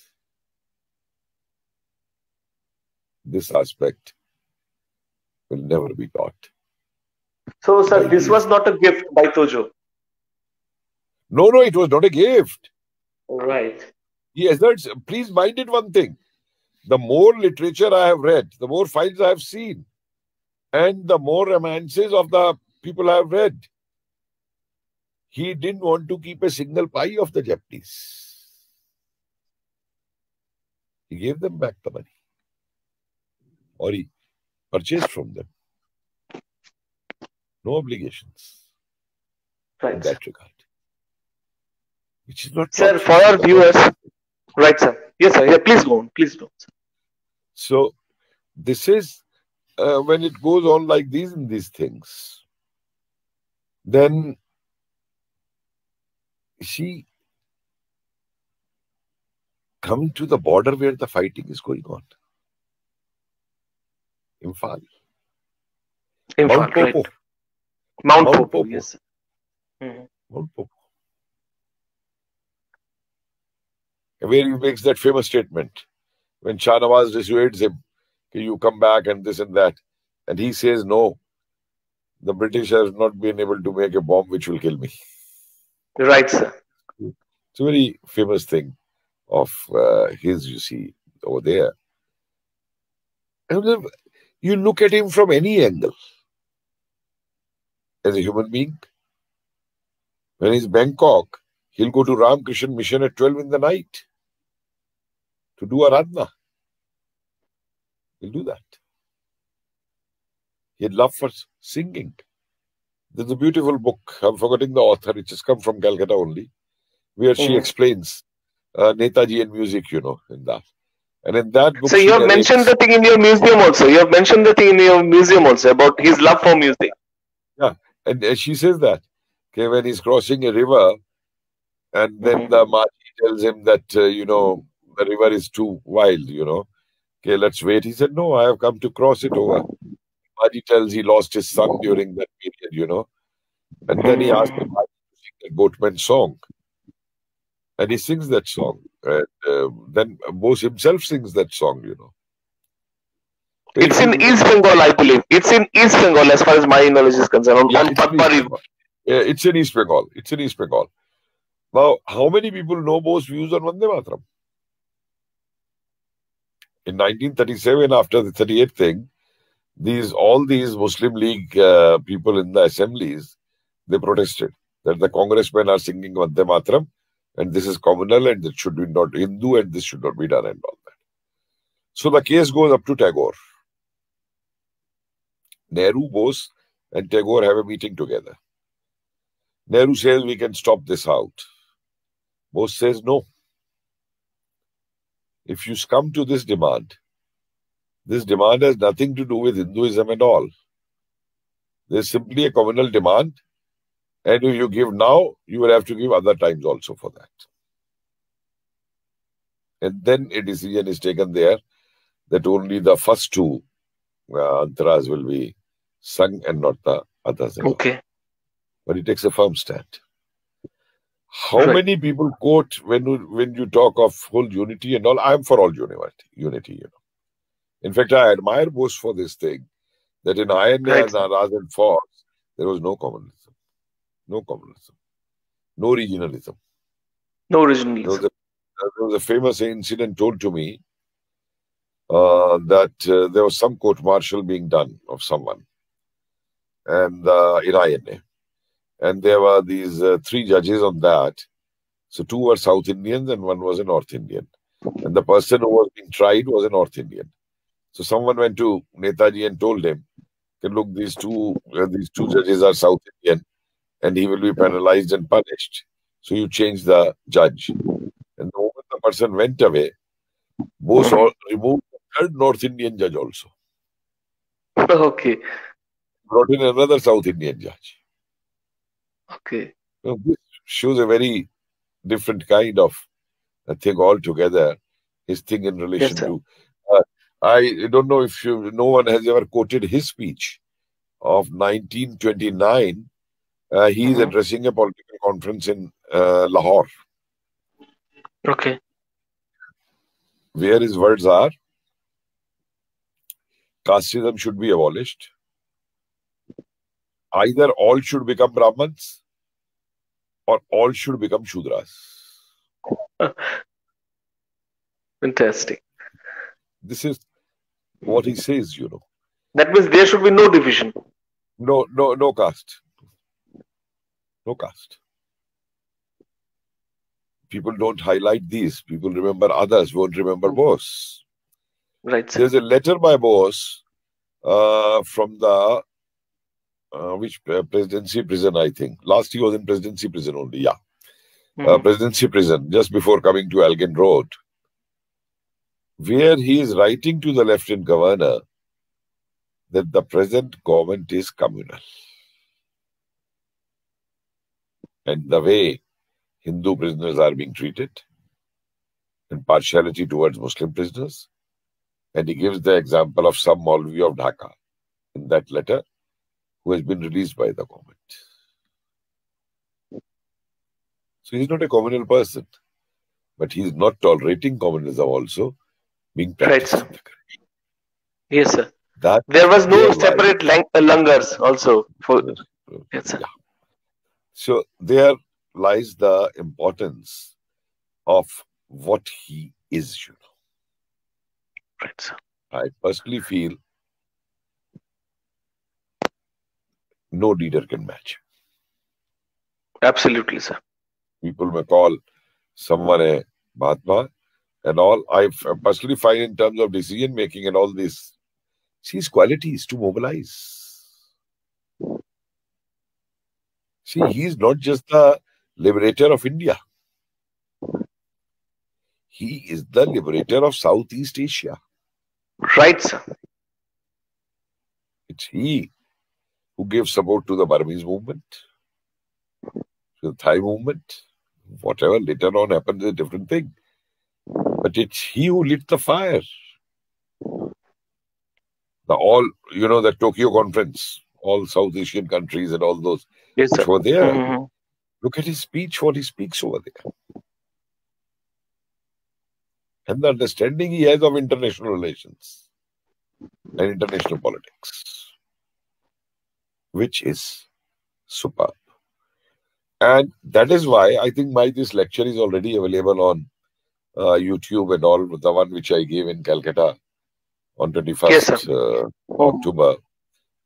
This aspect will never be taught. So, sir, this was not a gift by Tojo? No, it was not a gift. Right. Yes, please mind it one thing. The more literature I have read, the more files I have seen, and the more romances of the people I have read, he didn't want to keep a single pie of the Japanese. He gave them back the money. Or he purchased from them. No obligations. Right. In that regard. Which is not... Sir, for our viewers... Right, sir. Yes, sir. Yeah, please go on. Please go on, sir. So, this is... when it goes on like these things, then she come to the border where the fighting is going on. Imphal. Mount Popo. Right. Mount Popo, yes. Mount Popo. Where he makes that famous statement when Shah Nawaz dissuades him, you come back and this and that. And he says, no, the British have not been able to make a bomb which will kill me. Right, sir. It's a very famous thing of his, you see, over there. And you look at him from any angle. As a human being, when he's Bangkok, he'll go to Ramakrishna Mission at 12 in the night to do Aradhana. He'll do that. He had love for singing. There's a beautiful book, I'm forgetting the author, it has come from Calcutta only, where she explains Netaji and music, in that. And in that book... So you have mentioned the thing in your museum also. You have mentioned the thing in your museum also about his love for music. Yeah, and she says that, okay, when he's crossing a river, and then the Maji tells him that, the river is too wild, Okay, let's wait. He said, no, I have come to cross it over. Maji tells he lost his son during that period, And then he asked Maji to sing the boatman song. And he sings that song. And then Bose himself sings that song, It's in East Bengal, I believe. It's in East Bengal as far as my knowledge is concerned. It's in East Bengal. It's in East Bengal. Now, how many people know Bose's views on Vande Mataram? In 1937, after the 38 thing, all these Muslim League people in the assemblies, they protested that the congressmen are singing Vande Mataram and this is communal and it should be not Hindu and this should not be done and all that. So the case goes up to Tagore. Nehru, Bose and Tagore have a meeting together. Nehru says we can stop this out. Bose says no. If you come to this demand has nothing to do with Hinduism at all. There's simply a communal demand. And if you give now, you will have to give other times also for that. And then a decision is taken there that only the first two antaras will be sung and not the others. Okay. But it takes a firm stand. How many people quote when you talk of whole unity and all? I am for all unity. In fact, I admire Bose for this thing, that in Iron and Naraz and Fox, There was no communalism. No communalism. No regionalism. No regionalism. There was a famous incident told to me that there was some court-martial being done of someone and in INA. And there were these 3 judges on that. So 2 were South Indians and 1 was a North Indian. And the person who was being tried was a North Indian. So someone went to Netaji and told him, look, these two judges are South Indian and he will be penalized and punished. So you change the judge. And the moment the person went away, Bose removed the 3rd North Indian judge also. Okay. Brought in another South Indian judge. Okay. So this shows a very different kind of thing altogether. His thing in relation to... I don't know if no one has ever quoted his speech of 1929. He is addressing a political conference in Lahore. Okay. Where his words are, casteism should be abolished. Either all should become Brahmins or all should become Shudras. Fantastic. This is what he says, you know. That means there should be no division. No caste. No caste. People don't highlight these. People remember others, won't remember Bose. Right. Sir. There's a letter by Bose from the which presidency prison, I think. Last he was in presidency prison only, yeah. Presidency prison, just before coming to Elgin Road, where he is writing to the Lieutenant Governor that the present government is communal. And the way Hindu prisoners are being treated, and partiality towards Muslim prisoners. And he gives the example of some Maulvi of Dhaka in that letter, who has been released by the government. So he's not a communal person, but he's not tolerating communism also being practiced in the country. Yes, sir. There was no separate langars also. Yes, sir. Yeah. So there lies the importance of what he is, you know. Right, sir. I personally feel no leader can match. Absolutely, sir. People may call someone a Mahatma and all. I personally find in terms of decision making and all this, see his qualities to mobilize. See, he is not just the liberator of India. He is the liberator of Southeast Asia. Right, sir. It's he who gave support to the Burmese movement, to the Thai movement. Whatever later on happened is a different thing. But it's he who lit the fire. The Tokyo conference, all South Asian countries and all those which were there. Look at his speech, what he speaks over there. And the understanding he has of international relations and international politics, which is superb. And that is why I think this lecture is already available on YouTube and all, the one which I gave in Calcutta on 21st October,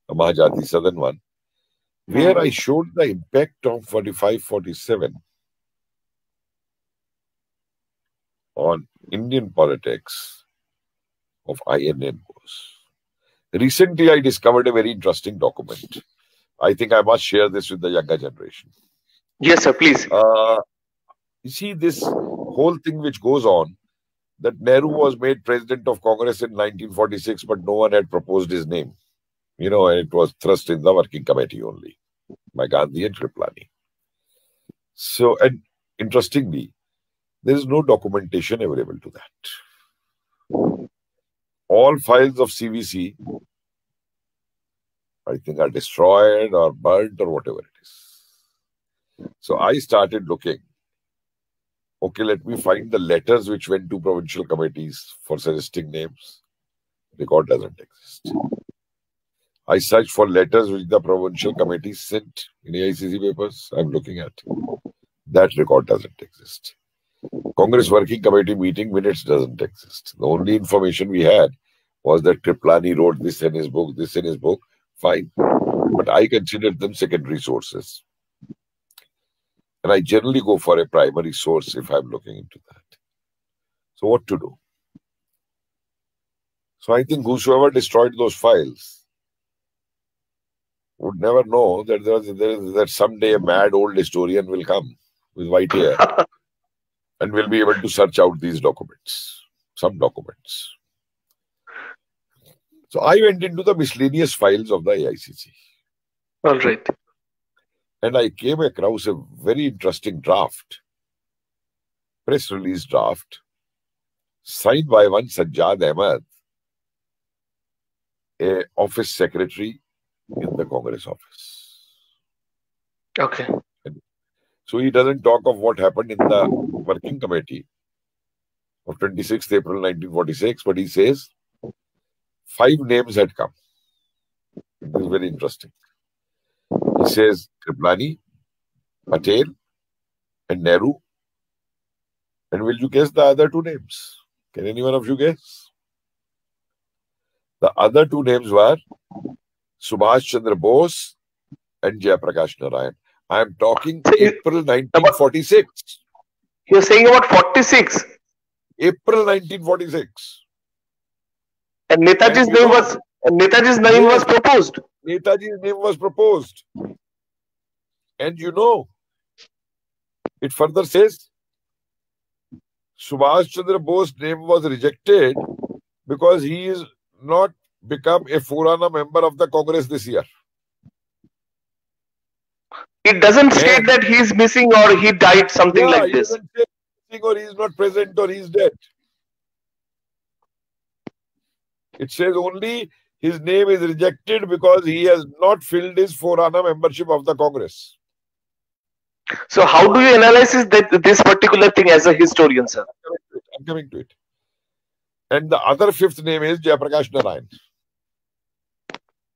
the Mahajati Southern one, where I showed the impact of 45-47 on Indian politics of INA Bose. Recently, I discovered a very interesting document. I think I must share this with the younger generation. Yes, sir, please. You see, this whole thing which goes on, that Nehru was made president of Congress in 1946, but no one had proposed his name. You know, and it was thrust in the working committee only by Gandhi and Kripalani. So, and interestingly, there is no documentation available to that. All files of CVC, I think, are destroyed or burnt or whatever it is. So I started looking. Okay, let me find the letters which went to provincial committees for suggesting names. Record doesn't exist. I searched for letters which the provincial committee sent in AICC papers. I'm looking at. That record doesn't exist. Congress Working Committee meeting minutes doesn't exist. The only information we had was that Kriplani wrote this in his book, this in his book. Fine. But I considered them secondary sources. And I generally go for a primary source if I'm looking into that. So what to do? So I think whosoever destroyed those files would never know that that someday a mad old historian will come with white hair and will be able to search out these documents, some documents. So I went into the miscellaneous files of the AICC. All right. And I came across a very interesting draft, press release draft, signed by one Sajjad Ahmed, a office secretary in the Congress office. Okay. So he doesn't talk of what happened in the working committee of 26th April 1946, but he says 5 names had come. This is very interesting. He says Kriplani, Patel, and Nehru. And will you guess the other 2 names? Can any one of you guess? The other 2 names were Subhash Chandra Bose and Jayaprakash Narayan. I am talking April 1946. You're saying about 46? April 1946. And Netaji's name was proposed. Netaji's name was proposed. And you know, it further says, Subhash Chandra Bose's name was rejected because he is not become a Forana member of the Congress this year. It doesn't state that he is missing or he died, something like this. It doesn't say missing or he is not present or he is dead. It says only his name is rejected because he has not filled his Forana membership of the Congress. So how do you analyze this particular thing as a historian, sir? I'm coming to it. And the other 5th name is Jayaprakash Narayan.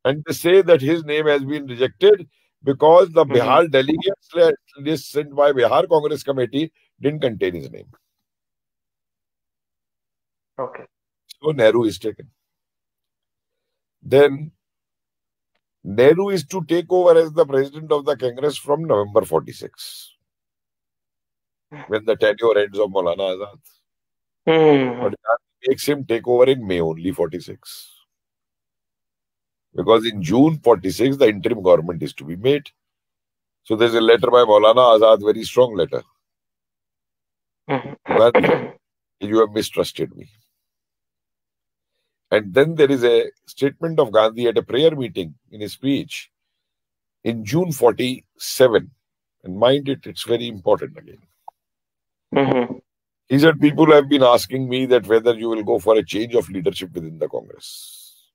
And they say that his name has been rejected because the Bihar delegates list sent by Bihar Congress Committee didn't contain his name. Okay. So Nehru is taken. Then Nehru is to take over as the president of the Congress from November 46, when the tenure ends of Maulana Azad. But that makes him take over in May only 46. Because in June 46, the interim government is to be made. So there's a letter by Maulana Azad, very strong letter. Gandhi, you have mistrusted me. And then there is a statement of Gandhi at a prayer meeting in his speech in June 47. And mind it, it's very important again. He said, people have been asking me that whether you will go for a change of leadership within the Congress,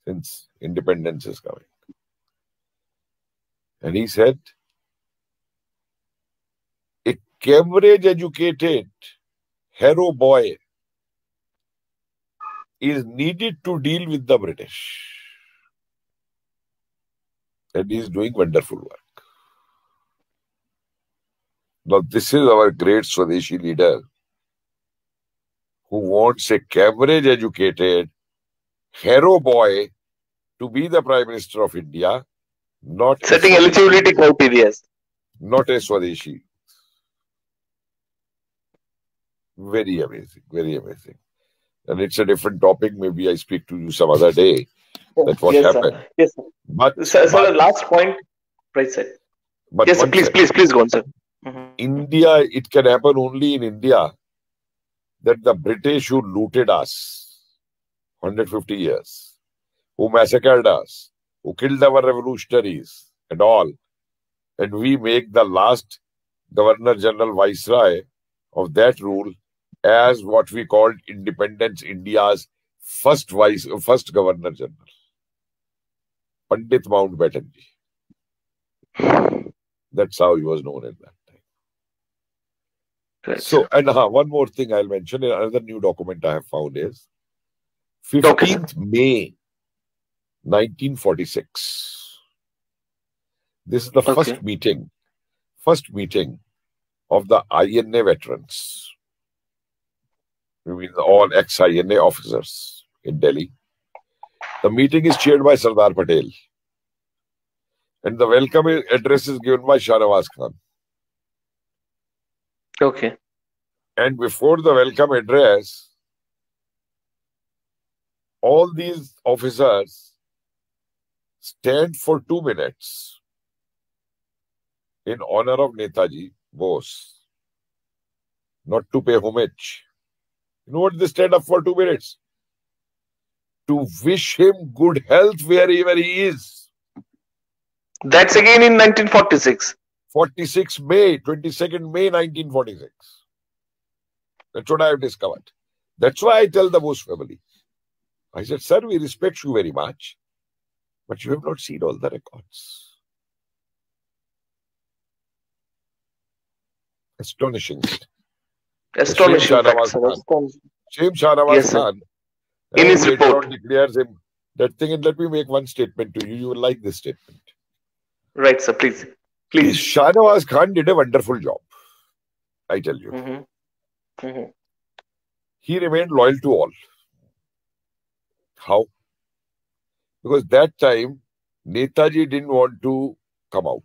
since independence is coming. And he said, a Cambridge-educated hero boy is needed to deal with the British. And he is doing wonderful work. Now, this is our great Swadeshi leader who wants a Cambridge-educated hero boy to be the Prime Minister of India, not setting eligibility criteria. Not a Swadeshi. Very amazing, very amazing. And it's a different topic. Maybe I speak to you some other day. That's what happened. Sir. Yes, sir. But the last point, right, sir. Yes, sir. Please go on, sir. India, it can happen only in India that the British who looted us 150 years, who massacred us, who killed our revolutionaries and all, and we make the last Governor General Viceroy of that rule as what we called Independence India's first Governor General, Pandit Mountbatten ji. That's how he was known at that time. Right. So, and one more thing I'll mention, another new document I have found is 15th May 1946. This is the first meeting of the INA veterans. I mean, all ex-INA officers in Delhi. The meeting is chaired by Sardar Patel. And the welcome address is given by Shah Nawaz Khan. Okay. And before the welcome address, all these officers stand for 2 minutes in honor of Netaji Bose, not to pay homage. You know what they stand up for 2 minutes? To wish him good health wherever he is. That's again in 1946. 22nd May 1946. That's what I have discovered. That's why I tell the Bose family. I said, sir, we respect you very much, but you have not seen all the records. Astonishing. Astonishing. Same Shah Nawaz Khan. In his report. Declares him that thing, and let me make one statement to you. You will like this statement. Right, sir. Please. Shah Nawaz Khan did a wonderful job. I tell you. He remained loyal to all. How? Because that time, Netaji didn't want to come out.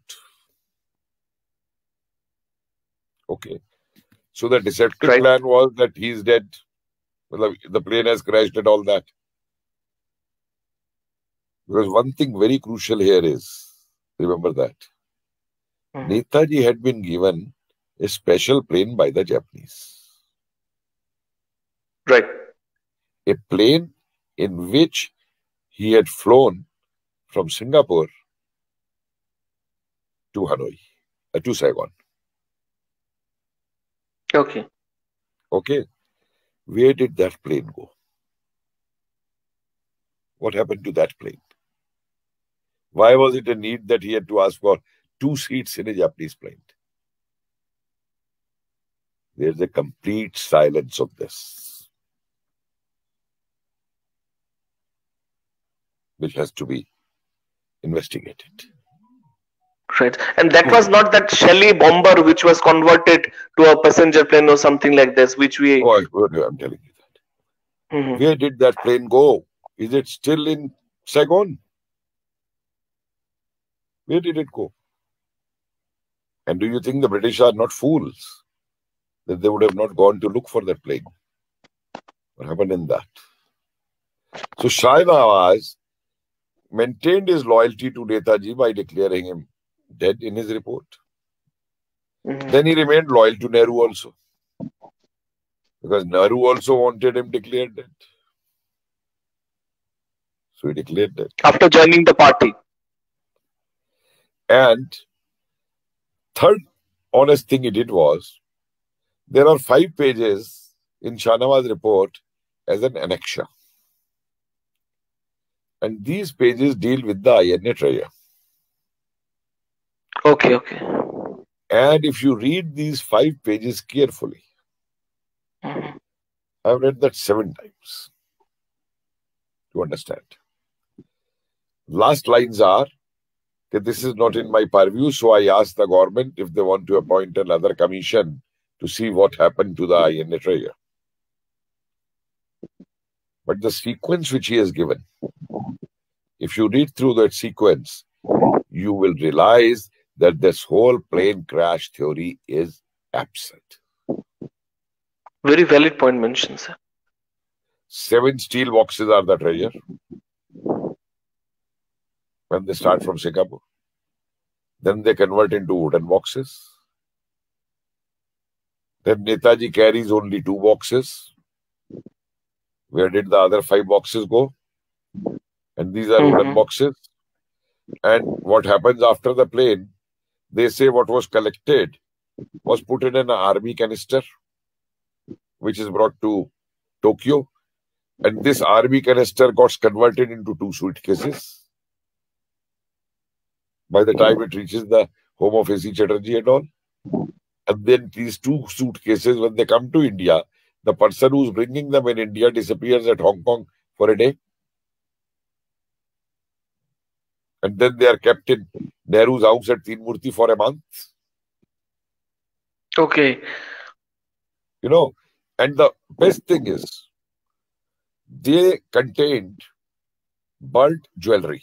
Okay. So the deceptive plan was that he's dead. The plane has crashed and all that. Because one thing very crucial here is, remember that, Netaji had been given a special plane by the Japanese. Right. A plane in which he had flown from Singapore to Hanoi, to Saigon. Okay. Okay. Where did that plane go? What happened to that plane? Why was it a need that he had to ask for 2 seats in a Japanese plane? There's a complete silence of this, which has to be investigated. Right. And that was not that Shelley bomber which was converted to a passenger plane or something like this, which we... Oh, I'm telling you that. Where did that plane go? Is it still in Saigon? Where did it go? And do you think the British are not fools that they would have not gone to look for that plane? What happened in that? So Shah Nawaz maintained his loyalty to Netaji by declaring him dead in his report. Then he remained loyal to Nehru also, because Nehru also wanted him declared dead. So he declared dead. After joining the party. And third honest thing he did was, there are 5 pages in Shah Nawaz report as an annexure. And these pages deal with the INA treasure. Okay. And if you read these 5 pages carefully, I've read that 7 times to understand. Last lines are that this is not in my purview, so I asked the government if they want to appoint another commission to see what happened to the INA treasure. But the sequence which he has given, if you read through that sequence, you will realize that this whole plane crash theory is absent. Very valid point mentioned, sir. 7 steel boxes are the treasure when they start from Singapore. Then they convert into wooden boxes. Then Netaji carries only 2 boxes. Where did the other 5 boxes go? And these are wooden boxes. And what happens after the plane, they say what was collected was put in an army canister, which is brought to Tokyo. And this army canister got converted into 2 suitcases by the time it reaches the home of A.C. Chatterjee and all. And then these 2 suitcases, when they come to India, the person who's bringing them in India disappears at Hong Kong for a day. And then they are kept in Nehru's house at Teen Murti for a month. Okay. You know, and the best thing is, they contained burnt jewelry.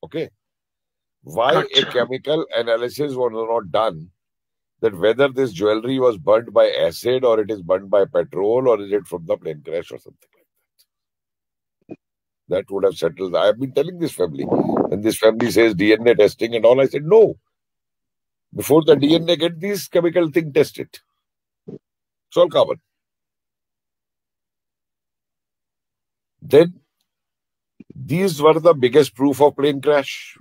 Okay. Why a chemical analysis was not done that whether this jewelry was burnt by acid or it is burnt by petrol or is it from the plane crash or something like that? That would have settled. I have been telling this family, and this family says DNA testing and all. I said, no. Before the DNA, get these chemical thing tested. It's all carbon. Then, these were the biggest proof of plane crash.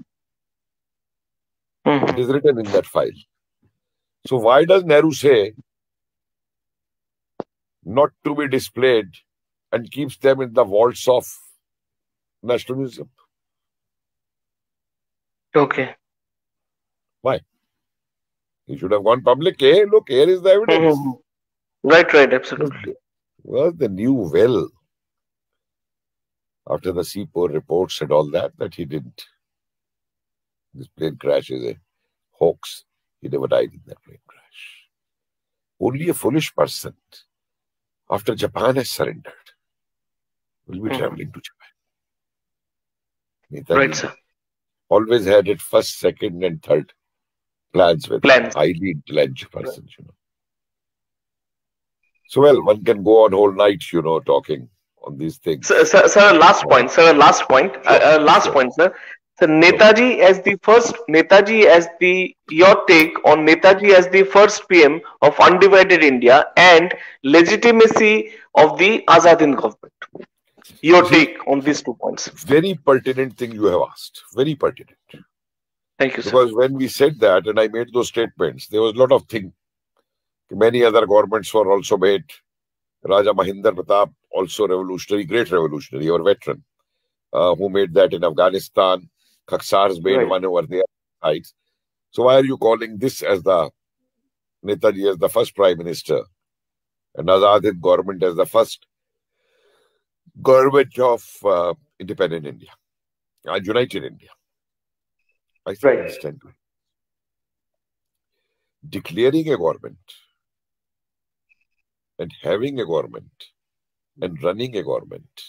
It is written in that file. So why does Nehru say not to be displayed and keeps them in the vaults of National Museum? Okay. Why? He should have gone public. Hey, look, here is the evidence. Right, absolutely. Well, they knew well after the C4 reports and all that he didn't. This plane crash is a hoax. He never died in that plane crash. Only a foolish person, after Japan has surrendered, will be traveling to Japan. Netaji right, sir. Always had it first, second, and third plans with highly intelligent persons, you know. So, well, one can go on whole night, you know, talking on these things. Sir, last point. Sir, last point. Last point, sir. So Netaji as the first, your take on Netaji as the first PM of undivided India and legitimacy of the Azad Hind government. Your take on these 2 points. Very pertinent thing you have asked. Very pertinent. Thank you, sir. Because when we said that and I made those statements, there was a lot of things. Many other governments were also made. Raja Mahinder Pratap, also revolutionary, great revolutionary or veteran, who made that in Afghanistan. Khaksar's made one over there. So why are you calling this as the Netaji as the first Prime Minister and Azad Hind government as the first government of independent India and united India? I still understand. Declaring a government and having a government and running a government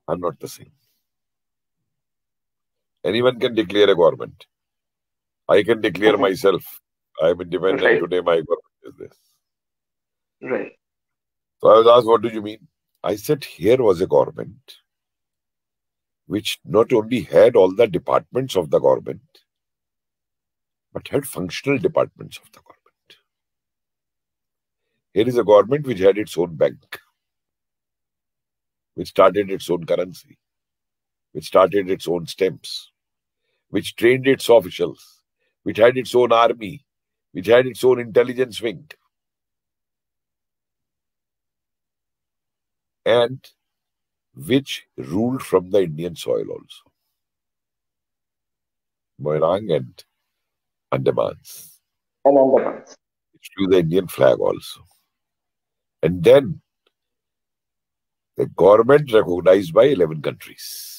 are not the same. Anyone can declare a government. I can declare myself. I am independent today. My government is this. Right. So I was asked, what do you mean? I said, here was a government which not only had all the departments of the government, but had functional departments of the government. Here is a government which had its own bank, which started its own currency, which started its own stamps, which trained its officials, which had its own army, which had its own intelligence wing. And which ruled from the Indian soil also. Moirang and Andamans. Which flew the Indian flag also. And then the government recognized by 11 countries.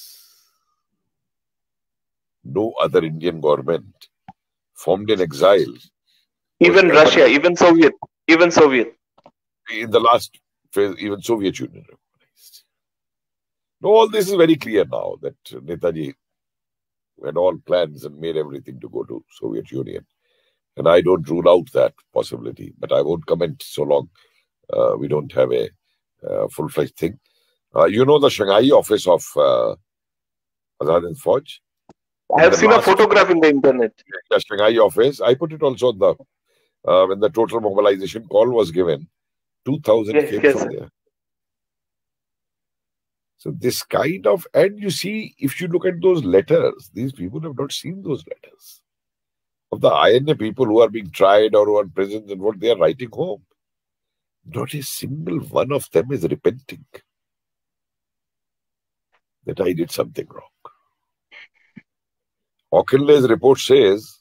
No other Indian government formed in exile. Even Russia, even Soviet. In the last phase, even Soviet Union recognized. No, all this is very clear now that Netaji had all plans and made everything to go to Soviet Union. And I don't rule out that possibility, but I won't comment so long. We don't have a full-fledged thing. You know the Shanghai office of Azad Hind Fauj? I have seen a photograph in the internet. The Shanghai office. I put it also on the when the total mobilization call was given. 2,000 came from there. So this kind of, and you see, if you look at those letters, these people have not seen those letters of the INA people who are being tried or who are in prisons and what they are writing home. Not a single one of them is repenting that I did something wrong. Auchinley's report says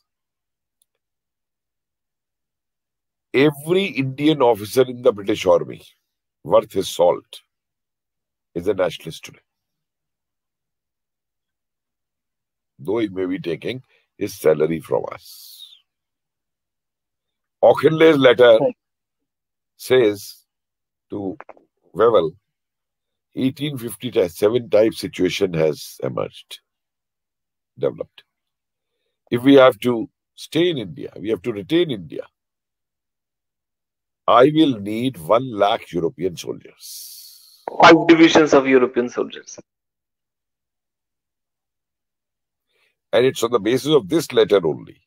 every Indian officer in the British Army worth his salt is a nationalist today. though he may be taking his salary from us. Auchinley's letter says to Wavell, 1857 type situation has emerged, developed. If we have to stay in India, we have to retain India, I will need 1 lakh European soldiers. 5 divisions of European soldiers. And it's on the basis of this letter only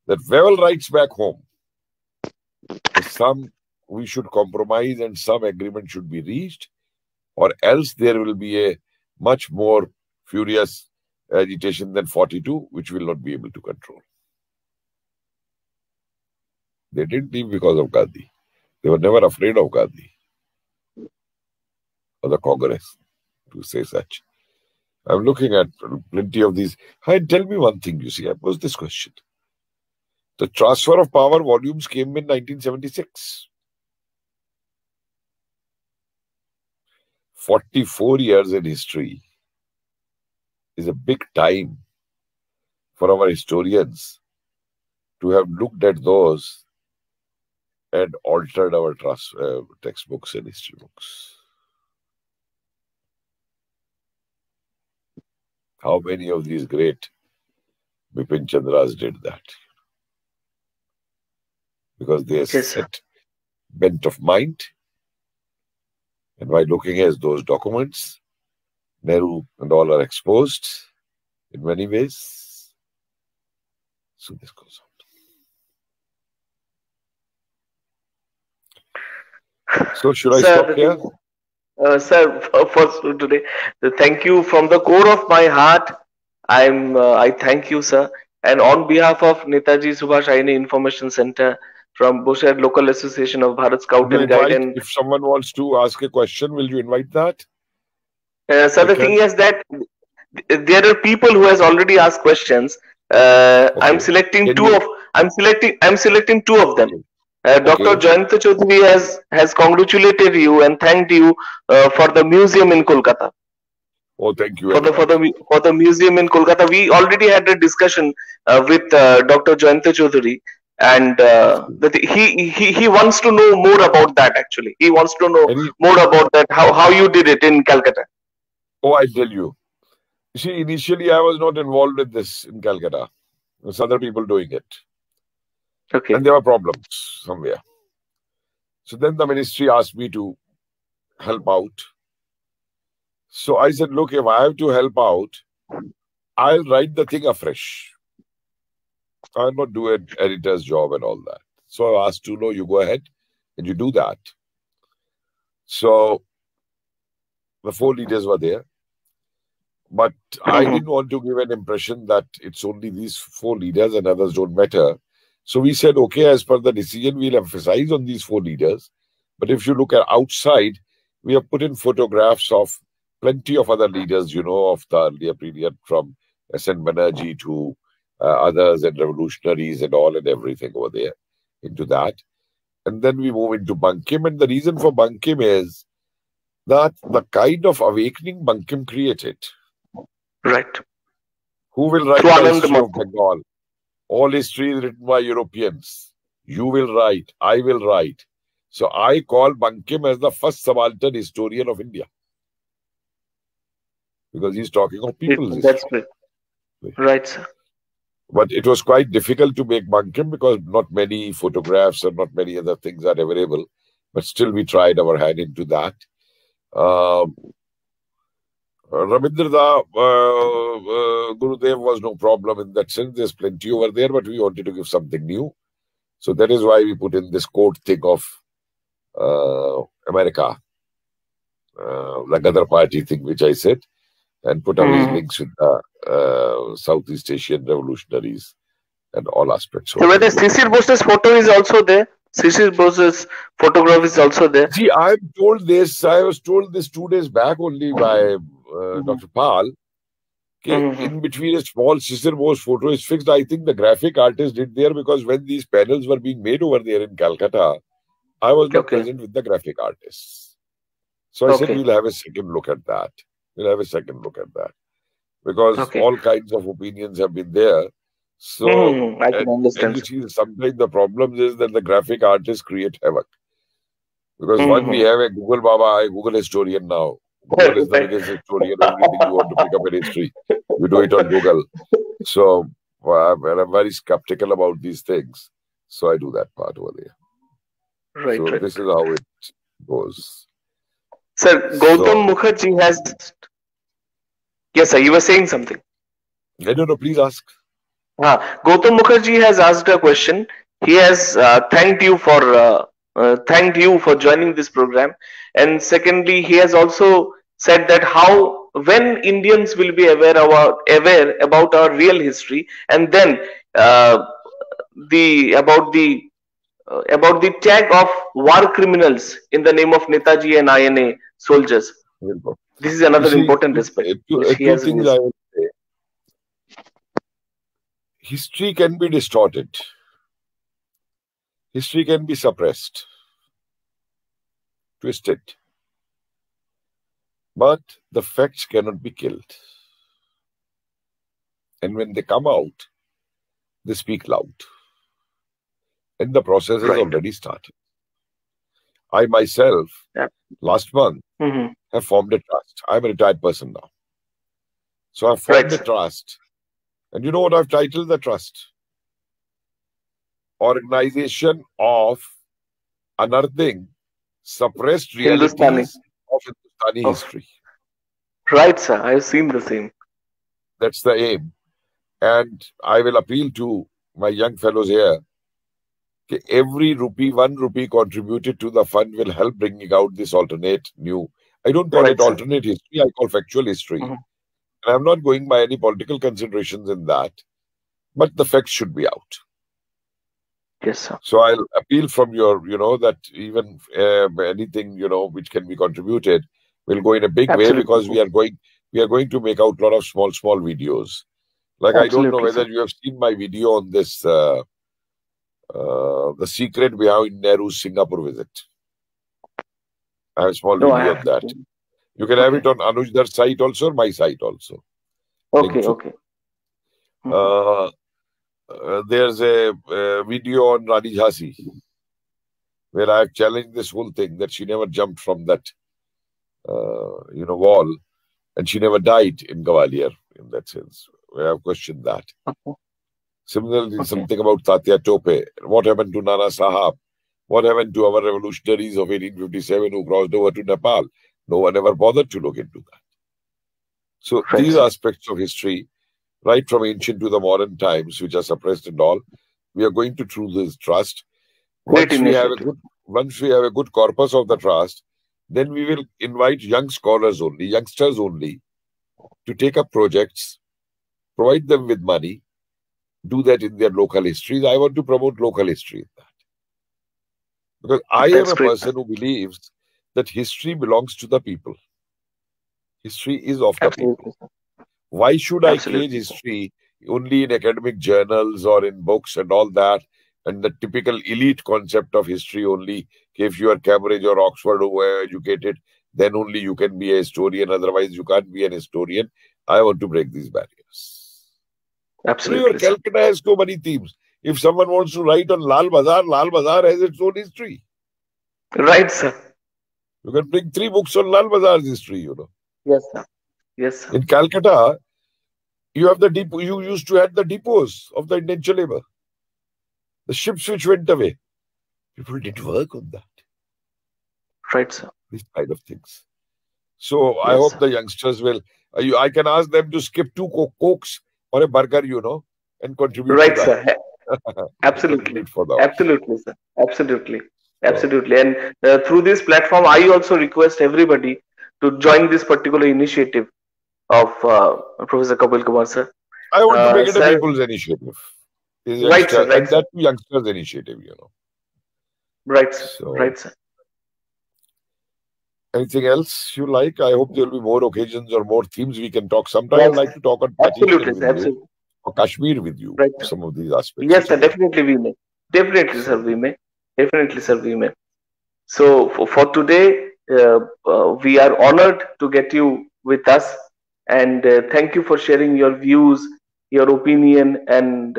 that Wavell writes back home, we should compromise and some agreement should be reached, or else there will be a much more furious agitation than 42, which will not be able to control. They didn't leave because of Gandhi. They were never afraid of Gandhi or the Congress, to say such. I'm looking at plenty of these. And tell me one thing, you see, I posed this question. The transfer of power volumes came in 1976. 44 years in history is a big time for our historians to have looked at those and altered our textbooks and history books. How many of these great Bipin Chandras did that? Because they set bent of mind. And by looking at those documents, Nehru and all are exposed in many ways. So this goes on. So should I stop here? Sir, for today, thank you from the core of my heart. I thank you, sir. And on behalf of Netaji Subhash Ayane Information Center from Bushehr Local Association of Bharat Scout and Guide. And if someone wants to ask a question, will you invite that? Sir, the thing is that there are people who has already asked questions. I'm selecting two of them. Dr. Jayanta Chaudhary has congratulated you and thanked you for the museum in Kolkata. Oh, thank you. For the museum in Kolkata, we already had a discussion with Dr. Jayanta Chaudhary, and he wants to know more about that. Actually, he wants to know more about that. How you did it in Calcutta. Oh, I tell you. You see, initially I was not involved with this in Calcutta. There's other people doing it. Okay. And there were problems somewhere. So then the ministry asked me to help out. So I said, look, if I have to help out, I'll write the thing afresh. I'll not do an editor's job and all that. So I asked to know, you go ahead and you do that. So the 4 leaders were there. But I didn't want to give an impression that it's only these 4 leaders and others don't matter. So we said, okay, as per the decision, we'll emphasize on these 4 leaders. But if you look at outside, we have put in photographs of plenty of other leaders, you know, of the earlier period, from S.N. Banerjee to others and revolutionaries and all and everything over there into that. And then we move into Bankim. And the reason for Bankim is that the kind of awakening Bankim created. Right. Who will write the history of Bengal? All history is written by Europeans. You will write. I will write. So I call Bankim as the first subaltern historian of India. Because he's talking of people's history. That's great. Right, sir. But it was quite difficult to make Bankim because not many photographs or not many other things are available. But still we tried our hand into that. Rabindranath Gurudev was no problem in that sense. There's plenty over there, but we wanted to give something new. So that is why we put in this quote thing of America, the Ghadar Party thing, which I said, and put away links with the Southeast Asian revolutionaries and all aspects. So whether Shishir Bose's photo is also there? Shishir Bose's photograph is also there? See, I was told this 2 days back only by Dr. Pal. In between a small Shishir Bose photo is fixed. I think the graphic artist did there because when these panels were being made over there in Calcutta, I was not present with the graphic artists. So I said, we'll have a second look at that. because all kinds of opinions have been there. So, I can understand. And you see, sometimes the problem is that the graphic artists create havoc. Because one, we have a Google Baba, a Google historian now. Google is the biggest historian. Everything you want to pick up in history, you do it on Google. So, I'm very skeptical about these things. So, I do that part over there. Right, so, this is how it goes. Sir, Gautam Mukherjee has... Yes, sir, you were saying something. I don't know, please ask. Gautam Mukherjee has asked a question. He has thanked you for joining this program, and secondly, he has also said that when Indians will be aware about our real history, and then about the tag of war criminals in the name of Netaji and INA soldiers. This is another important aspect. Two things I would say. History can be distorted. History can be suppressed, twisted. But the facts cannot be killed. And when they come out, they speak loud. And the process has already started. I myself, last month, have formed a trust. I'm a retired person now. So I've formed a trust. And you know what I've titled the trust? Organization of Unearthing Suppressed Realities of Hindustani History. Right, sir. I've seen the same. That's the aim. And I will appeal to my young fellows here. Every rupee, 1 rupee contributed to the fund will help bringing out this alternate new. I don't call it alternate history. I call factual history. And I'm not going by any political considerations in that, but the facts should be out. Yes, sir. So I'll appeal from your, that even anything, which can be contributed will go in a big way, because we are going to make out a lot of small videos. Like, I don't know whether you have seen my video on this, the secret behind Nehru's Singapore visit. I have a small video of that. You can have it on Anujdar's site also, or my site also. Okay. There's a video on Rani Jhansi where I have challenged this whole thing, that she never jumped from that, wall, and she never died in Gwalior, in that sense. I have questioned that. Similarly, something about Tatya Tope. What happened to Nana Sahab? What happened to our revolutionaries of 1857 who crossed over to Nepal? No one ever bothered to look into that. So these aspects of history, right from ancient to the modern times, which are suppressed and all, we are going to through this trust. Once we have a good corpus of the trust, then we will invite young scholars only, youngsters only, to take up projects, provide them with money, do that in their local histories. I want to promote local history in that. Because I am a person who believes that history belongs to the people. History is of the people. Why should I create history only in academic journals or in books and all that, and the typical elite concept of history only, if you are Cambridge or Oxford or were educated, then only you can be a historian, otherwise you can't be an historian. I want to break these barriers. Absolutely. Calcutta has so many themes. If someone wants to write on Lal Bazaar has its own history. Right, sir. You can bring 3 books on Lal Bazaar's history, Yes, sir. Yes, sir. In Calcutta, you have the depot. You used to have the depots of the indentured labor. The ships which went away. People did work on that. Right, sir. These kind of things. So I hope the youngsters will. I can ask them to skip 2 cokes or a burger, and contribute. Right, sir. Absolutely. Absolutely, sir. Absolutely. Absolutely. And through this platform, I also request everybody to join this particular initiative of Professor Kapil Kumar, sir. I want to make it a people's initiative. Right, sir. And that youngsters' initiative, Right, sir. So, right, sir. Anything else you like? I hope there will be more occasions or more themes we can talk. Sometimes I'd like to talk on absolutely. Or Kashmir with you, some of these aspects. Yes, sir. Definitely we may. Definitely, sir, we may. Definitely, sir, we may. So for today, we are honored to get you with us and thank you for sharing your views, your opinion, and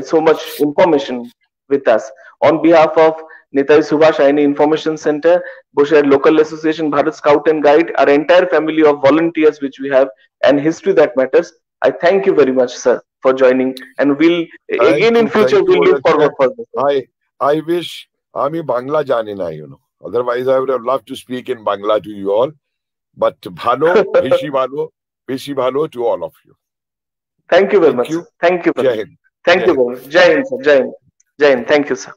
so much information with us. On behalf of Netaji Subhash Ayane Information Center, Bushehr Local Association, Bharat Scout and Guide, our entire family of volunteers which we have, and History That Matters, I thank you very much, sir, for joining. And we'll again in future we'll look forward for this. I wish Ami Bangla jane na, Otherwise, I would have loved to speak in Bangla to you all. But bhalo, beshi bhalo to all of you. Thank you very much. Thank you. Jai Hind. Thank you very much. Jai Hind, sir. Jai Hind. Jai Hind. Thank you, sir.